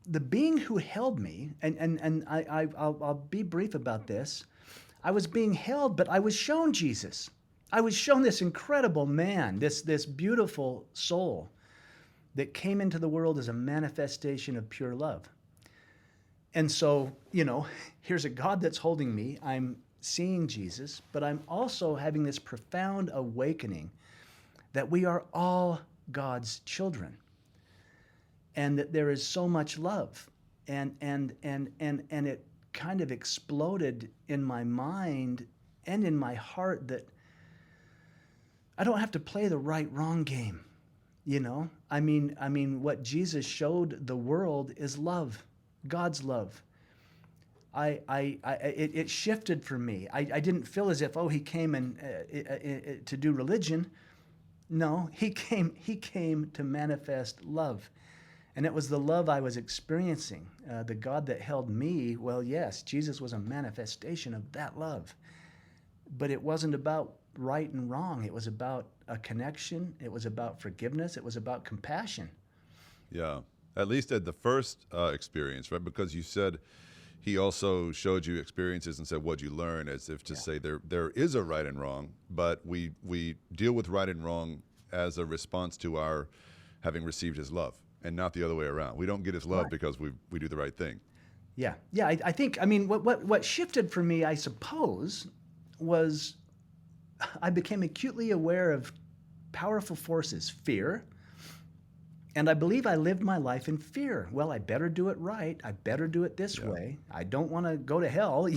the being who held me, and I'll be brief about this, I was being held, but I was shown Jesus. I was shown this incredible man, this beautiful soul that came into the world as a manifestation of pure love. And so, here's a God that's holding me. I'm seeing Jesus, but I'm also having this profound awakening that we are all God's children, and that there is so much love. And it kind of exploded in my mind and in my heart that I don't have to play the right-wrong game. I mean, what Jesus showed the world is love, God's love. It shifted for me. I didn't feel as if, he came to do religion. No, he came to manifest love, and it was the love I was experiencing. The God that held me, well, yes, Jesus was a manifestation of that love, but it wasn't about right and wrong. It was about a connection. It was about forgiveness. It was about compassion. Yeah, at least at the first experience, right? Because you said he also showed you experiences and said, what'd you learn? As if to say there is a right and wrong, but we deal with right and wrong as a response to our having received his love, and not the other way around. We don't get his love because we do the right thing. Yeah. I think, what shifted for me, I suppose, was I became acutely aware of powerful forces, fear, and I believe I lived my life in fear. Well, I better do it right. I better do it this way. I don't want to go to hell.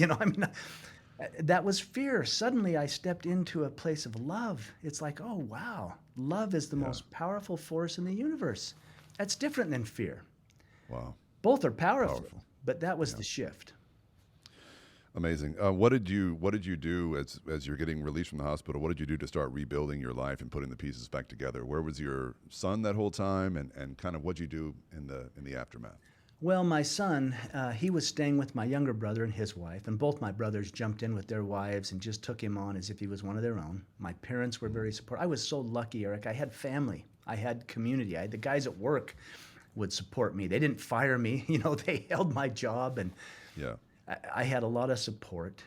That was fear. Suddenly I stepped into a place of love. It's like, oh, wow, love is the most powerful force in the universe. That's different than fear. Wow. Both are powerful. But that was the shift. Amazing. What did you do as you're getting released from the hospital? What did you do to start rebuilding your life and putting the pieces back together? Where was your son that whole time, and kind of what'd you do in the aftermath? Well, my son, he was staying with my younger brother and his wife, and both my brothers jumped in with their wives and just took him on as if he was one of their own. My parents were very supportive. I was so lucky, Eric. I had family. I had community. The guys at work would support me. They didn't fire me. They held my job, and I had a lot of support.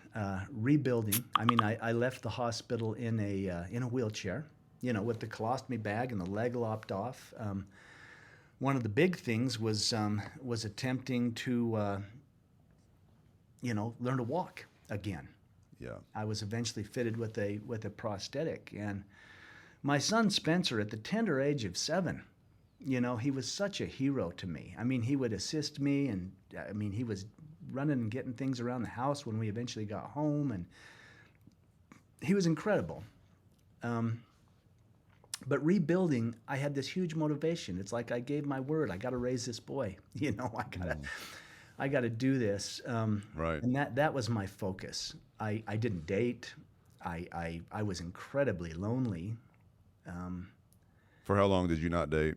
Rebuilding. I left the hospital in a wheelchair, with the colostomy bag and the leg lopped off. One of the big things was attempting to, learn to walk again. Yeah. I was eventually fitted with a prosthetic, and My son Spencer, at the tender age of 7, he was such a hero to me. I mean, he would assist me, and I mean, he was running and getting things around the house when we eventually got home, and he was incredible. But rebuilding, I had this huge motivation. It's like I gave my word. I got to raise this boy. I got to do this. Right. And that was my focus. I didn't date. I was incredibly lonely. For how long did you not date?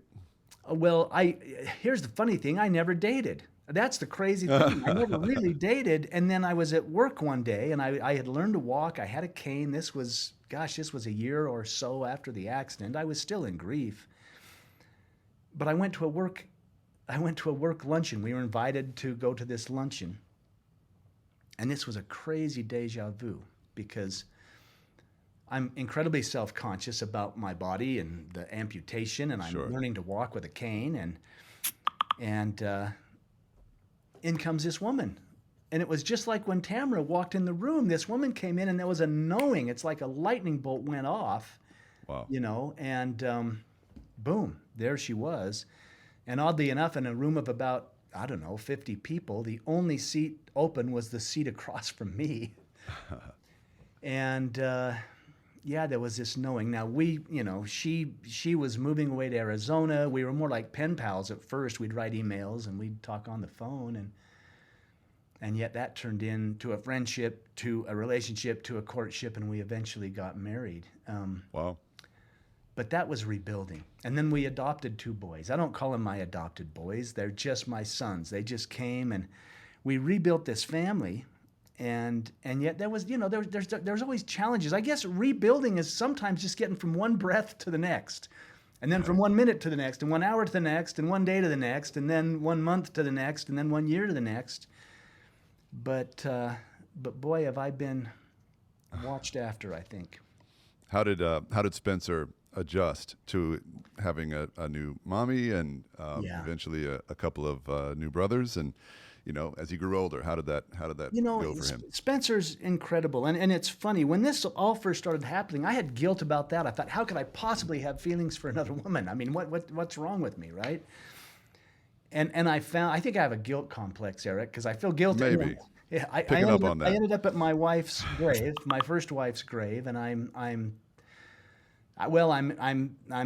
Well, here's the funny thing. I never dated. That's the crazy thing. I never really dated. And then I was at work one day, and I had learned to walk. I had a cane. This was a year or so after the accident. I was still in grief. But I went to a work luncheon. We were invited to go to this luncheon. And this was a crazy deja vu, because I'm incredibly self-conscious about my body and the amputation, and I'm Sure. learning to walk with a cane, and in comes this woman. And it was just like when Tamara walked in the room. This woman came in, and there was a knowing. It's like a lightning bolt went off. Wow. And boom, there she was. And oddly enough, in a room of about, 50 people, the only seat open was the seat across from me. And there was this knowing. Now she was moving away to Arizona. We were more like pen pals at first. We'd write emails and we'd talk on the phone, and yet that turned into a friendship, to a relationship, to a courtship, and we eventually got married. Wow. But that was rebuilding. And then we adopted 2 boys. I don't call them my adopted boys. They're just my sons. They just came, and we rebuilt this family. And yet there was, there's always challenges. I guess rebuilding is sometimes just getting from one breath to the next, and then from 1 minute to the next, and 1 hour to the next, and 1 day to the next, and then 1 month to the next, and then 1 year to the next. But boy, have I been watched after, I think. How did Spencer adjust to having a new mommy and eventually a couple of new brothers? And as he grew older, how did that go for him? Spencer's incredible. And it's funny, when this all first started happening, I had guilt about that. I thought, how could I possibly have feelings for another woman? I mean, what's wrong with me, right? And I think I have a guilt complex, Eric, because I feel guilty. Maybe. Yeah, I ended up at my wife's grave, my first wife's grave, and I'm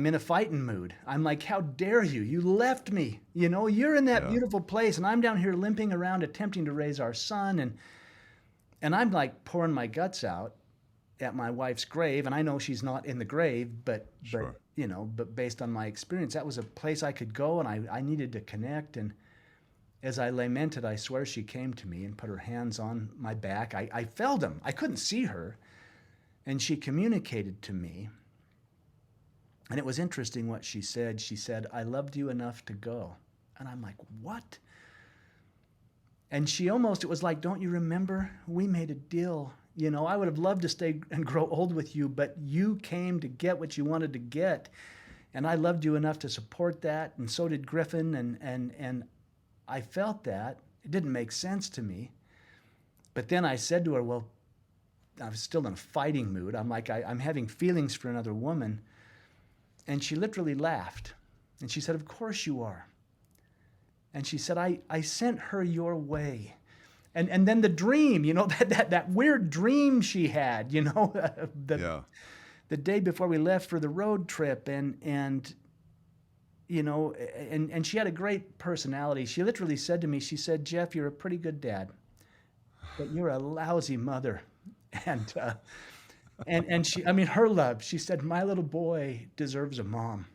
in a fighting mood. I'm like, how dare you? You left me. You're in that beautiful place, and I'm down here limping around attempting to raise our son, and I'm like pouring my guts out at my wife's grave, and I know she's not in the grave, but based on my experience, that was a place I could go, and I needed to connect. And as I lamented, I swear she came to me and put her hands on my back. I felt them. I couldn't see her, and she communicated to me. And it was interesting what she said. She said, "I loved you enough to go." And I'm like, what? And it was like, don't you remember? We made a deal. I would have loved to stay and grow old with you, but you came to get what you wanted to get. And I loved you enough to support that. And so did Griffin. And I felt that. It didn't make sense to me. But then I said to her, well, I was still in a fighting mood. I'm like, I'm having feelings for another woman. And she literally laughed. And she said, "Of course you are." And she said, I sent her your way. And then the dream, that weird dream she had, the day before we left for the road trip. And she had a great personality. She literally said to me, she said, "Jeff, you're a pretty good dad, but you're a lousy mother." And her love, she said, "My little boy deserves a mom."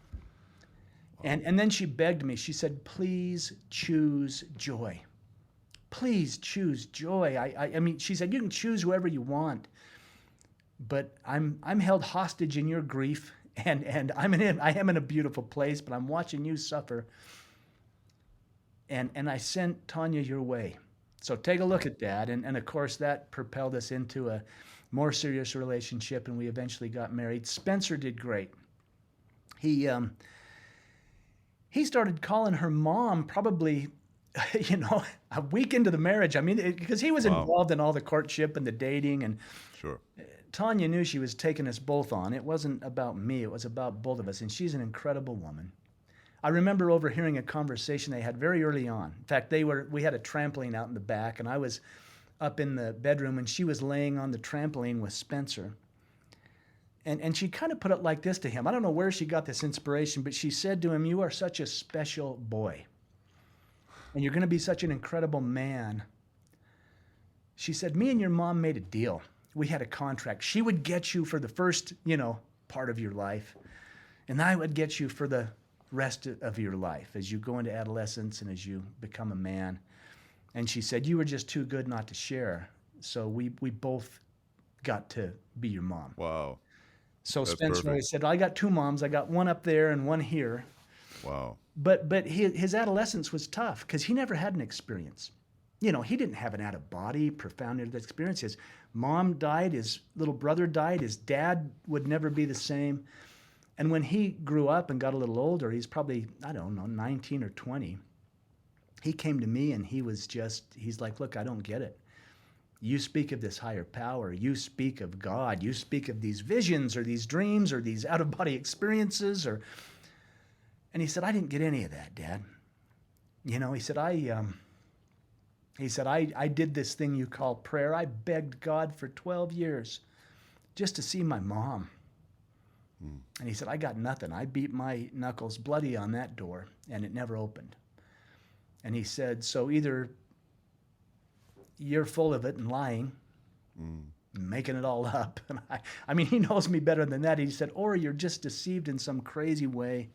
And then she begged me. She said, "Please choose joy. Please choose joy." I mean, she said, "You can choose whoever you want, but I'm held hostage in your grief, and I am in a beautiful place, but I'm watching you suffer. And I sent Tanya your way. So take a look at that." And of course, that propelled us into a more serious relationship, and we eventually got married. Spencer did great. He started calling her mom probably a week into the marriage, I mean, because he was involved in all the courtship and the dating, and Sure. Tanya knew she was taking us both on. It wasn't about me, it was about both of us, and she's an incredible woman. I remember overhearing a conversation they had very early on. In fact, we had a trampoline out in the back, and I was up in the bedroom, and she was laying on the trampoline with Spencer. And she kind of put it like this to him. I don't know where she got this inspiration, but she said to him, "You are such a special boy, and you're going to be such an incredible man." She said, "Me and your mom made a deal. We had a contract. She would get you for the first, part of your life, and I would get you for the rest of your life as you go into adolescence and as you become a man." And she said, "You were just too good not to share, so we both got to be your mom." Wow. So That's Spencer always perfect. said, "I got two moms. I got one up there and one here." Wow. But his adolescence was tough because he never had an experience. He didn't have an out-of-body, profound experience. His mom died. His little brother died. His dad would never be the same. And when he grew up and got a little older, he's probably, 19 or 20, he came to me and he's like, "Look, I don't get it. You speak of this higher power. You speak of God. You speak of these visions or these dreams or these out-of-body experiences." And he said, "I didn't get any of that, Dad." He said, I did this thing you call prayer. I begged God for 12 years just to see my mom. And he said, "I got nothing. I beat my knuckles bloody on that door, and it never opened." And he said, "So either you're full of it and lying, making it all up." And I mean, he knows me better than that. He said, "Or you're just deceived in some crazy way."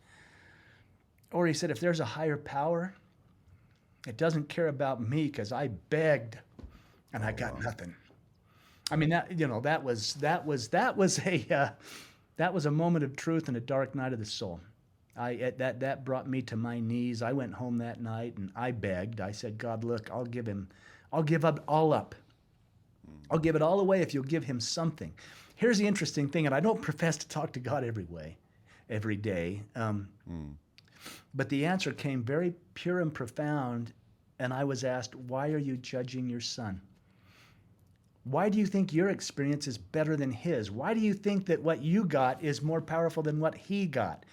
Or he said, "If there's a higher power, it doesn't care about me because I begged and I got nothing." I mean, that was a moment of truth and a dark night of the soul. That brought me to my knees. I went home that night and I begged. I said, "God, look, I'll give it all up. I'll give it all away if you'll give him something." Here's the interesting thing, and I don't profess to talk to God every day. But the answer came very pure and profound, and I was asked, "Why are you judging your son? Why do you think your experience is better than his? Why do you think that what you got is more powerful than what he got?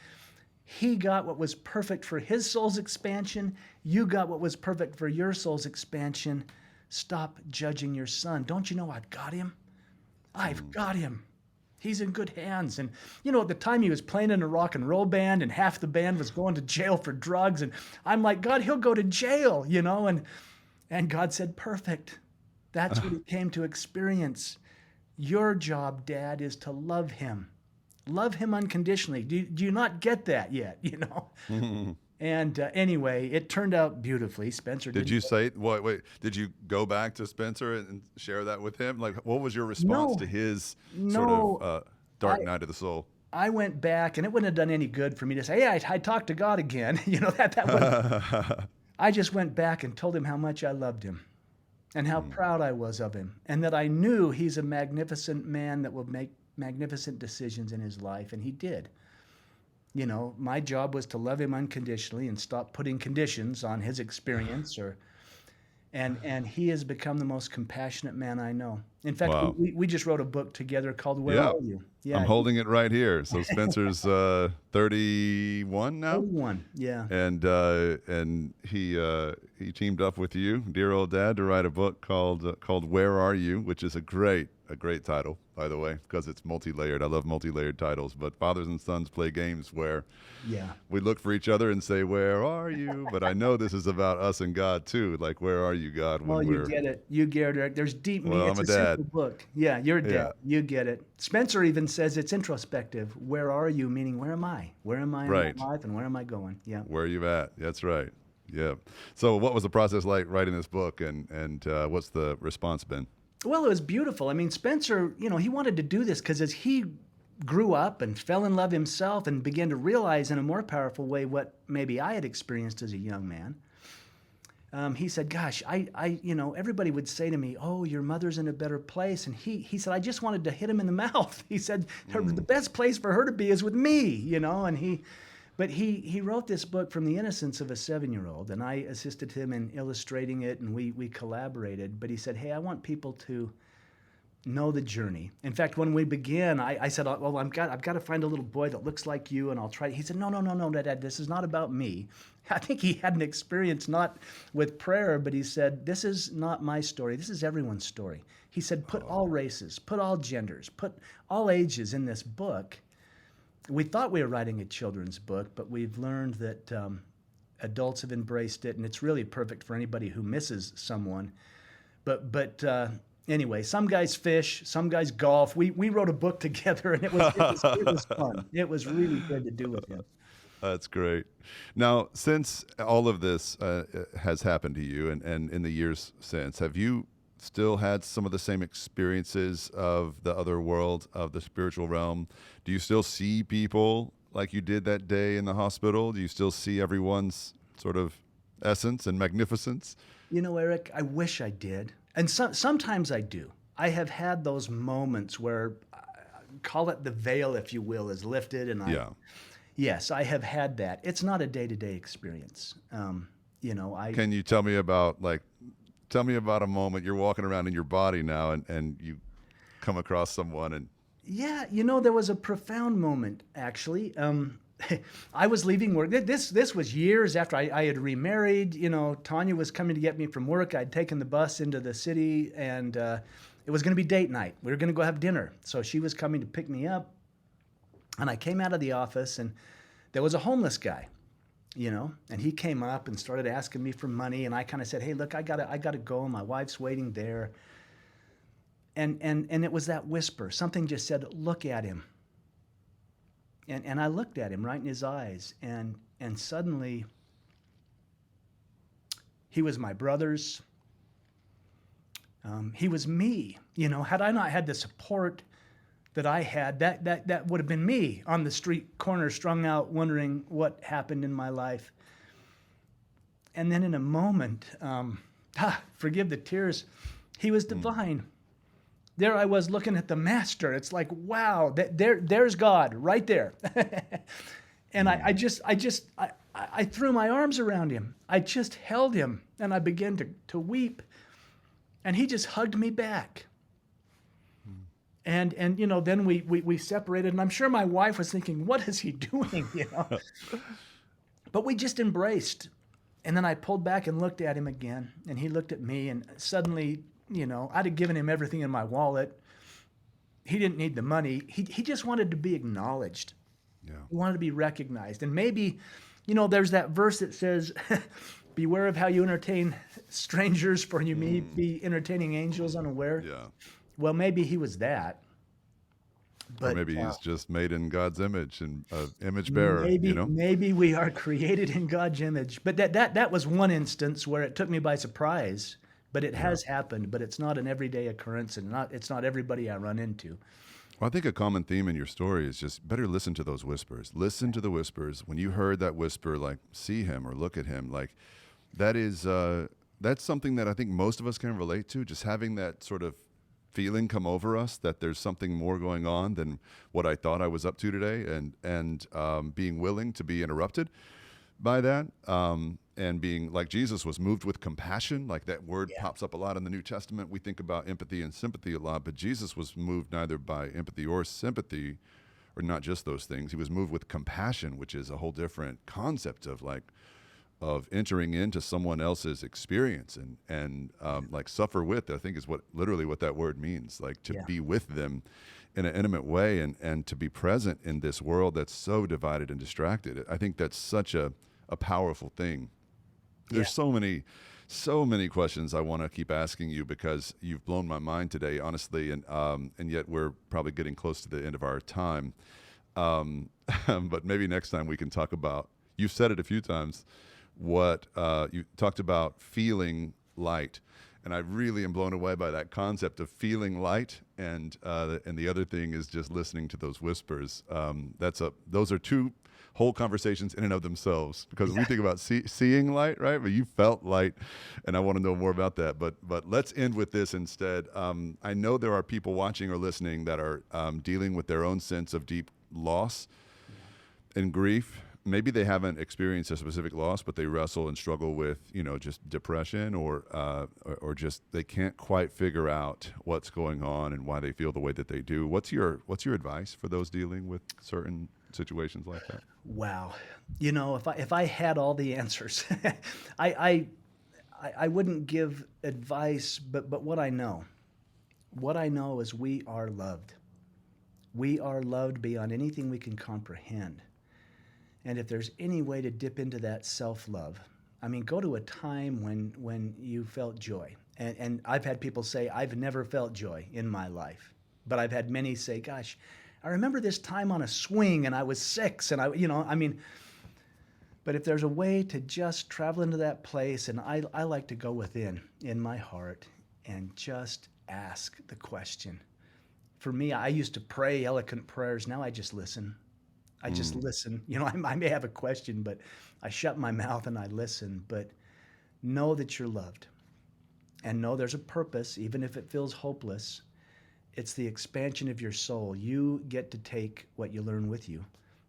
He got what was perfect for his soul's expansion. You got what was perfect for your soul's expansion. Stop judging your son. Don't you know I've got him? I've got him. He's in good hands." And, at the time he was playing in a rock and roll band and half the band was going to jail for drugs. And I'm like, "God, he'll go to jail, and God said, "Perfect. That's what he came to experience. Your job, Dad, is to love him. Love him unconditionally." Do you not get that yet, And anyway, it turned out beautifully. Spencer Did you say, wait, did you go back to Spencer and share that with him? Like, what was your response No. to his No. sort of dark night of the soul? I went back, and it wouldn't have done any good for me to say, "Hey, I talked to God again." That wouldn't. I just went back and told him how much I loved him and how proud I was of him, and that I knew he's a magnificent man that will make magnificent decisions in his life, and he did. My job was to love him unconditionally and stop putting conditions on his experience, and he has become the most compassionate man I know. In fact, Wow. we just wrote a book together called "Where Yeah. Are You?" Yeah, I'm holding it right here. So Spencer's 31 now, 31. Yeah. and he teamed up with you, dear old Dad, to write a book called "Where Are You," which is a great title, by the way, because it's multi-layered. I love multi-layered titles. But fathers and sons play games where we look for each other and say, "Where are you?" But I know this is about us and God too. Like, where are you, God? Well, you get it. You get it. There's deep meaning. Well, It's I'm a a dad. simple book. Yeah, you're a dad. Yeah. You get it. Spencer even says it's introspective. Where are you? Meaning, where am I? Where am I in Right. my life, and where am I going? Yeah. Where are you at? That's right. Yeah. So what was the process like writing this book, and what's the response been? Well, it was beautiful. I mean, Spencer, he wanted to do this because as he grew up and fell in love himself and began to realize in a more powerful way what maybe I had experienced as a young man, he said, "Gosh, everybody would say to me, 'Oh, your mother's in a better place.' And he said, I just wanted to hit him in the mouth." He said, "The best place for her to be is with me," And he But he wrote this book from the innocence of a 7-year-old, and I assisted him in illustrating it, and we collaborated. But he said, hey, I want people to know the journey. In fact, when we began, I said, well, I've got to find a little boy that looks like you, and I'll try. He said, no, Dad, this is not about me. I think he had an experience not with prayer, but he said, this is not my story. This is everyone's story. He said, put all races, put all genders, put all ages in this book. We thought we were writing a children's book, but we've learned that adults have embraced it, and it's really perfect for anybody who misses someone. But anyway, some guys fish, some guys golf. We wrote a book together, and it was fun. It was really good to do with him. That's great. Now, since all of this has happened to you and in the years since, have you still had some of the same experiences of the other world, of the spiritual realm? Do you still see people like you did that day in the hospital? Do you still see everyone's sort of essence and magnificence? You know, Eric, I wish I did. And sometimes I do. I have had those moments where, call it the veil, if you will, is lifted. And yes, I have had that. It's not a day-to-day experience. Can you tell me about a moment you're walking around in your body now and you come across someone and... Yeah, there was a profound moment, actually. I was leaving work. This was years after I had remarried. Tanya was coming to get me from work. I'd taken the bus into the city, and it was going to be date night. We were going to go have dinner. So she was coming to pick me up, and I came out of the office, and there was a homeless guy, and he came up and started asking me for money, and I kind of said, hey, look, I gotta go. My wife's waiting there. And it was that whisper. Something just said, look at him. And I looked at him right in his eyes, and suddenly he was my brother's. He was me. Had I not had the support that I had, that would have been me on the street corner, strung out, wondering what happened in my life. And then in a moment, forgive the tears, he was divine. There I was looking at the master. It's like, wow, there's God right there. And I threw my arms around him. I just held him, and I began to weep. And he just hugged me back. And then we separated, and I'm sure my wife was thinking, what is he doing, But we just embraced. And then I pulled back and looked at him again, and he looked at me, and suddenly, I'd have given him everything in my wallet. He didn't need the money. He just wanted to be acknowledged. Yeah. He wanted to be recognized. And maybe, there's that verse that says, beware of how you entertain strangers, for you may be entertaining angels unaware. Yeah. Well, maybe he was that. But, or maybe he's just made in God's image and image bearer. Maybe we are created in God's image. But that was one instance where it took me by surprise. But it has happened, but it's not an everyday occurrence, and it's not everybody I run into. Well, I think a common theme in your story is just better listen to those whispers. Listen to the whispers. When you heard that whisper, like see him or look at him, like that's something that I think most of us can relate to. Just having that sort of feeling come over us that there's something more going on than what I thought I was up to today, and being willing to be interrupted by that. And being like Jesus was moved with compassion, like that word pops up a lot in the New Testament. We think about empathy and sympathy a lot, but Jesus was moved neither by empathy or sympathy, or not just those things. He was moved with compassion, which is a whole different concept of entering into someone else's experience and like suffer with, I think is literally what that word means, like to be with them in an intimate way and to be present in this world that's so divided and distracted. I think that's such a powerful thing. There's so many questions I want to keep asking you, because you've blown my mind today, honestly, and yet we're probably getting close to the end of our time. But maybe next time we can talk about, you've said it a few times, what you talked about feeling light. And I really am blown away by that concept of feeling light, and the other thing is just listening to those whispers. Those are two whole conversations in and of themselves, because we think about seeing light, right? But you felt light, and I want to know more about that. But let's end with this instead. I know there are people watching or listening that are dealing with their own sense of deep loss and grief. maybe they haven't experienced a specific loss, but they wrestle and struggle with, just depression or just they can't quite figure out what's going on and why they feel the way that they do. What's your advice for those dealing with certain situations like that? Wow. If I had all the answers, I wouldn't give advice, but what I know is we are loved. We are loved beyond anything we can comprehend. And if there's any way to dip into that self-love, go to a time when you felt joy. And I've had people say, I've never felt joy in my life. But I've had many say, gosh, I remember this time on a swing and I was 6 and but if there's a way to just travel into that place, and I like to go within in my heart and just ask the question. For me, I used to pray eloquent prayers. Now I just listen. I just listen. I may have a question, but I shut my mouth and I listen. But know that you're loved and know there's a purpose, even if it feels hopeless. It's the expansion of your soul. You get to take what you learn with you.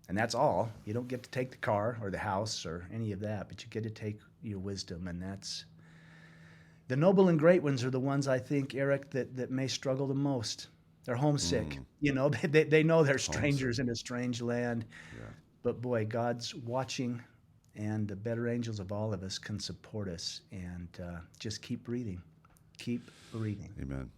And that's all. You don't get to take the car or the house or any of that, but you get to take your wisdom. And that's the noble and great ones are the ones, I think, Eric, that may struggle the most. They're homesick. They know they're strangers in a strange land. Yeah. But boy, God's watching, and the better angels of all of us can support us. And just keep breathing. Keep breathing. Amen.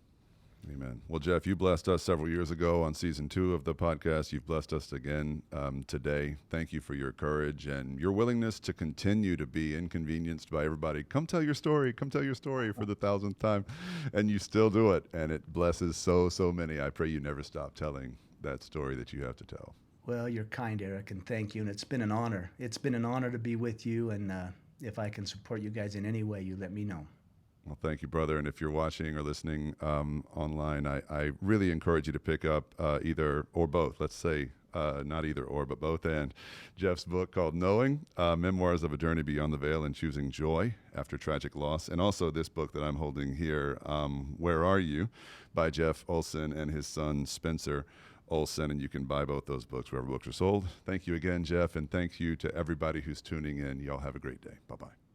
Amen. Well, Jeff, you blessed us several years ago on season 2 of the podcast. You've blessed us again today. Thank you for your courage and your willingness to continue to be inconvenienced by everybody. Come tell your story. Come tell your story for the 1,000th time. And you still do it. And it blesses so many. I pray you never stop telling that story that you have to tell. Well, you're kind, Eric, and thank you. And it's been an honor. It's been an honor to be with you. And if I can support you guys in any way, you let me know. Well, thank you, brother. And if you're watching or listening online, I really encourage you to pick up either or both. Let's say not either or, but both. And Jeff's book called Knowing, Memoirs of a Journey Beyond the Veil and Choosing Joy After Tragic Loss. And also this book that I'm holding here, Where Are You? By Jeff Olsen and his son, Spencer Olsen. And you can buy both those books wherever books are sold. Thank you again, Jeff. And thank you to everybody who's tuning in. Y'all have a great day. Bye-bye.